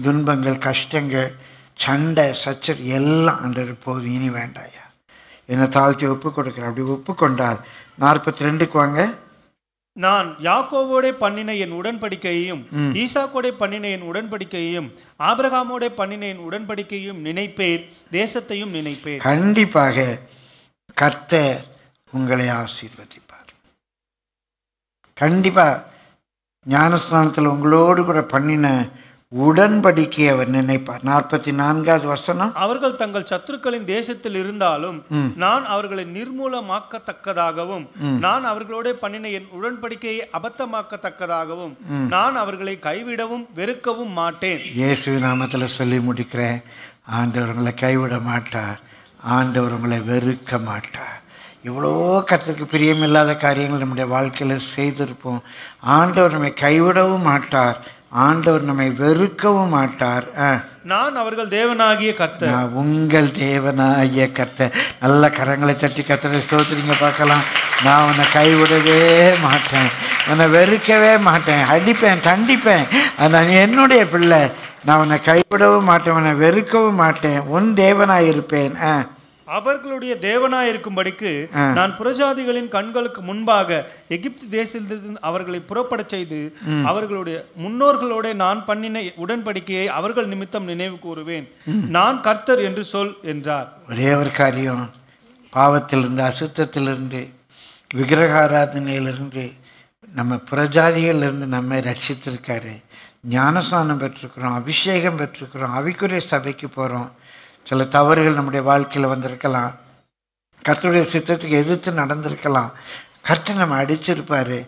துன்பங்கள், கஷ்டங்கள், சண்டை, சச்சர் எல்லாம் அன்று போதும், இனி வேண்டாயா, என்னை தாழ்த்தி ஒப்பு கொடுக்குறேன். அப்படி ஒப்பு கொண்டால் 42க்கு வாங்க. நான் யாக்கோவோட பண்ணின என் உடன்படிக்கையையும் ஈசாக்கோட பண்ணின என் உடன்படிக்கையையும் ஆபிரகாமோட பண்ணின என் உடன்படிக்கையும் நினைப்பேன், தேசத்தையும் நினைப்பேன். கண்டிப்பாக கர்த்தர் உங்களை ஆசீர்வதிப்பார். கண்டிப்பா ஞானஸ்நானத்தில் உங்களோடு கூட பண்ணின உடன்படிக்கை அவர் நினைப்பார். 44வது வசனம். அவர்கள் தங்கள் சத்துருக்களின் தேசத்தில் இருந்தாலும் நான் அவர்களை நிர்மூலமாக்கத்தக்கதாகவும் நான் அவர்களோட பண்ணின என் உடன்படிக்கையை அபத்தமாக்கத்தக்கதாகவும் நான் அவர்களை கைவிடவும் வெறுக்கவும் மாட்டேன். இயேசு நாமத்தில் சொல்லி முடிக்கிறேன். ஆண்டவர் உங்களை கைவிட மாட்டார், ஆண்டவர் உங்களை வெறுக்க மாட்டார். இவ்வளோ கர்த்தருக்கு பிரியமில்லாத காரியங்கள் நம்முடைய வாழ்க்கையில் செய்திருப்போம். ஆண்டவர் நம்மை கைவிடவும் மாட்டார், ஆண்டவர் நம்மை வெறுக்கவும் மாட்டார். நான் அவர்கள் தேவனாகிய கர்த்தர், நான் உங்கள் தேவனாகிய கர்த்தர். நல்ல கரங்களை தட்டி கர்த்தரை ஸ்தோத்திரிங்க பார்க்கலாம். நான் உன்னை கைவிடவே மாட்டேன், உன்னை வெறுக்கவே மாட்டேன், அடிப்பேன், தண்டிப்பேன். நான் என்னுடைய பிள்ளை, நான் உன்னை கைவிடவும் மாட்டேன், உன்னை வெறுக்கவும் மாட்டேன், உன் தேவனாய் இருப்பேன். அவர்களுடைய தேவனாயிருக்கும்படிக்கு நான் புறஜாதிகளின் கண்களுக்கு முன்பாக எகிப்து தேசத்திலிருந்து அவர்களை புறப்படச் செய்து அவர்களுடைய முன்னோர்களோட நான் பண்ணின உடன்படிக்கையை அவர்கள் நிமித்தம் நினைவு கூறுவேன். நான் கர்த்தர் என்று சொல் என்றார். ஒரே ஒரு காரியம், பாவத்திலிருந்து, அசுத்தத்திலிருந்து, விக்கிரகாராதனையிலிருந்து, நம்ம புறஜாதிகளிலிருந்து நம்மை ரட்சித்திருக்காரு. ஞானஸ்நானம் பெற்றிருக்கிறோம், அபிஷேகம் பெற்றிருக்கிறோம், ஆவிக்குரிய சபைக்கு போகிறோம். சில தவறுகள் நம்முடைய வாழ்க்கையில் வந்திருக்கலாம், கர்த்தருடைய சித்தத்துக்கு எதிர்த்து நடந்திருக்கலாம். கர்த்தர் நம்ம அடிச்சிருப்பாரு.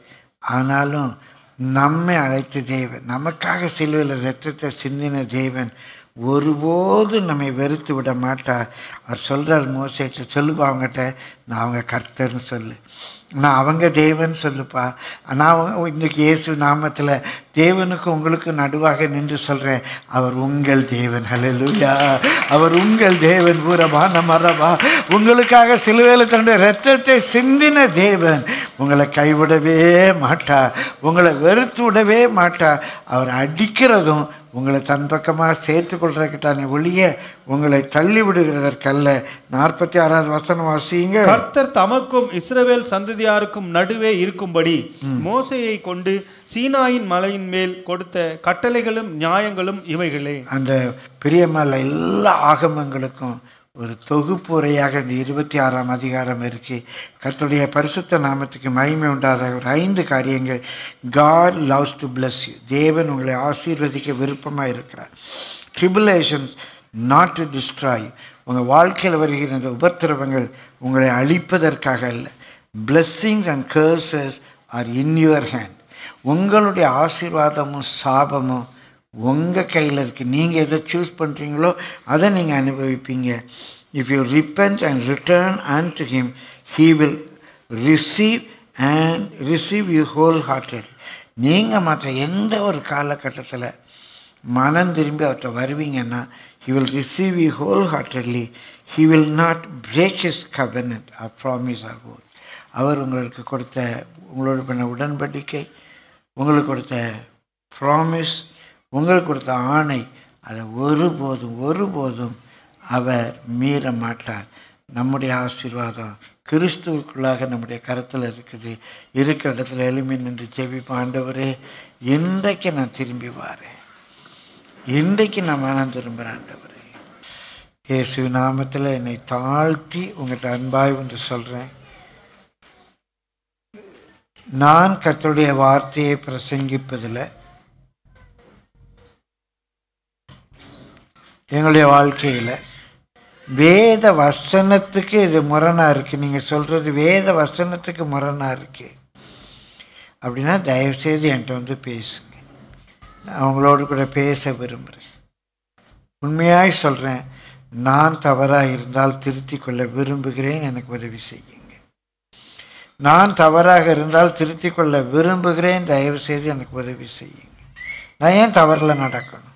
ஆனாலும் நம்மை அழைத்த தேவன், நமக்காக சிலுவையில் இரத்தத்தை சிந்தின தேவன் ஒருபோதும் நம்மை வெறுத்து விட மாட்டார். அவர் சொல்கிறார் மோசேட்ட, சொல்லுப்பா அவங்ககிட்ட, நான் அவங்க கர்த்தர்னு சொல்லு, நான் அவங்க தேவன் சொல்லுப்பா. நான் இன்றைக்கி இயேசு நாமத்தில் தேவனுக்கு உங்களுக்கு நடுவாக நின்று சொல்கிறேன், அவர் உங்கள் தேவன். ஹல்லேலூயா. அவர் உங்கள் தேவன். பூரபா நமரபா. உங்களுக்காக சிலுவையில் தன்னுடைய இரத்தத்தை சிந்தின தேவன் உங்களை கைவிடவே மாட்டார், உங்களை வெறுத்து விடவே மாட்டார். அவர் அடிக்கிறதும் உங்களை தன் பக்கமாக சேர்த்து கொள்றதுக்கு தானே ஒழிய உங்களை தள்ளி விடுகிறதற்கல்ல. 46வது வசனம் வாசிங்க. கர்த்தர் தமக்கும் இஸ்ரவேல் சந்ததியாருக்கும் நடுவே இருக்கும்படி மோசேயை கொண்டு சீனாயின் மலையின் மேல் கொடுத்த கட்டளைகளும் நியாயங்களும் இவைகளே. அந்த பிரியமல்ல எல்லா ஆகமங்களுக்கும் ஒரு தொகுப்புரையாக இந்த 26ஆம் அதிகாரம் இருக்கு. கர்த்தருடைய பரிசுத்த நாமத்துக்கு மகிமை உண்டாத ஒரு 5 காரியங்கள். God loves to bless you. தேவன் உங்களை ஆசீர்வதிக்க விருப்பமாக இருக்கிறார். Tribulations not to destroy. உங்கள் வாழ்க்கையில் வருகிற இந்த உபத்திரவங்கள் உங்களை அழிப்பதற்காக அல்ல. blessings and curses are in your hand. உங்களுடைய ஆசீர்வாதமும் சாபமும் உங்கள் கையில் இருக்குது. நீங்கள் எதை சூஸ் பண்ணுறீங்களோ அதை நீங்கள் அனுபவிப்பீங்க. If you repent and return unto him, he will receive you wholehearted. நீங்கள் மற்ற எந்த ஒரு காலகட்டத்தில் மனம் திரும்பி அவர்கிட்ட வருவீங்கன்னா, he will receive you wholeheartedly. He will not break his covenant or promise or word. அவர் உங்களுக்கு கொடுத்த, உங்களோட பண்ண உடன்படிக்கை, உங்களுக்கு கொடுத்த ப்ராமிஸ், உங்களுக்கு கொடுத்த ஆணை, அதை ஒருபோதும் அவர் மீற மாட்டார். நம்முடைய ஆசீர்வாதம் கிறிஸ்துவுக்குள்ளாக நம்முடைய கருத்தில் இருக்குது. இருக்கிற இடத்துல எளிமை நின்று ஜெபிப்போம். ஆண்டவரே, இன்றைக்கு நான் திரும்பி வரேன், இன்றைக்கு நான் மனம் திரும்புகிறேன். ஆண்டவரே, இயேசு நாமத்தில் என்னை தாழ்த்தி உங்கள்கிட்ட அன்பாய் என்று சொல்கிறேன். நான் கர்த்தருடைய வார்த்தையை பிரசங்கிப்பதில் எங்களுடைய வாழ்க்கையில் வேத வசனத்துக்கு இது முரணாக இருக்குது. நீங்கள் சொல்கிறது வேத வசனத்துக்கு முரணாக இருக்குது அப்படின்னா தயவுசெய்து என்கிட்ட வந்து பேசுங்க. நான் அவங்களோடு கூட பேச விரும்புகிறேன். உண்மையாக சொல்கிறேன், நான் தவறாக இருந்தால் திருத்தி கொள்ள விரும்புகிறேன், எனக்கு உதவி செய்யுங்க. நான் தவறாக இருந்தால் திருத்தி கொள்ள விரும்புகிறேன், தயவுசெய்து எனக்கு உதவி செய்யுங்க. நான் ஏன் தவறில் நடக்கணும்?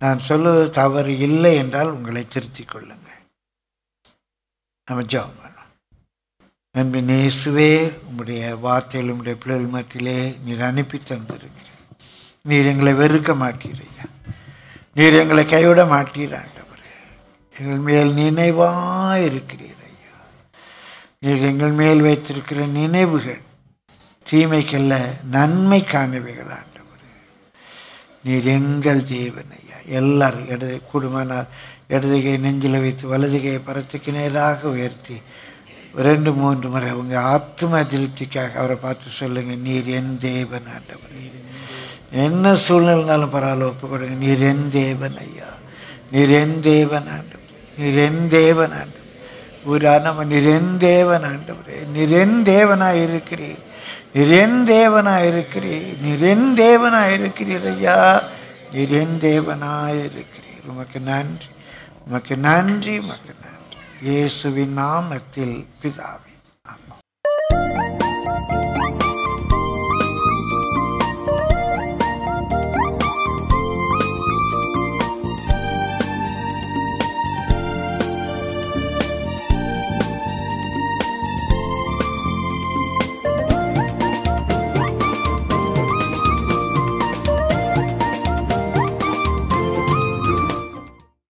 நான் சொல்லுவது தவறு இல்லை என்றால் உங்களை திருத்திக் கொள்ளுங்கள். நம்ம ஜெபம் பண்ணோம். அன்பின் இயேசுவே, உங்களுடைய வார்த்தையில் உங்களுடைய பிள்ளைகள் மத்தியிலே நீர் அனுப்பி தந்திருக்கிறீர். நீர் எங்களை வெறுக்க மாட்டீரையா, நீர் எங்களை கைவிட மாட்டீராண்டவரே. எங்கள் மேல் நினைவாக இருக்கிறீர் ஐயா. நீர் எங்கள் மேல் வைத்திருக்கிற நினைவுகள் தீமைக்கல்ல, நன்மைக்கானவைகள் ஆண்டவரே. நீர் எங்கள் தேவன் ஐயா. எல்லாரும் குடும்பனார் இடதுகை நெஞ்சில் வைத்து வலதுகையை பரத்துக்கு நேராக உயர்த்தி 2-3 முறை உங்கள் ஆத்ம திருப்திக்காக அவரை பார்த்து சொல்லுங்கள், நீர் என் தேவன் ஆண்டவர். என்ன சூழ்நிலைனாலும் பரவாயில்ல ஒப்பு கொடுங்க. நீர் என் தேவன் ஐயா, நீர் என் தேவன் ஆண்டவர், நீர் என் தேவன் ஆண்டவர். ஊரானவ நீர் என் தேவன் ஆண்டவரே. நீர் என் தேவனாக இருக்கிறீர், நீர் என் தேவனாக இருக்கிறீர், நீர் என் தேவனாக இருக்கிறீர் ஐயா, நீர் என் தேவனாக இருக்கிறீர். உமக்கு நன்றி, உமக்கு நன்றி, உமக்கு நன்றி. இயேசுவின் நாமத்தில் பிதாவே.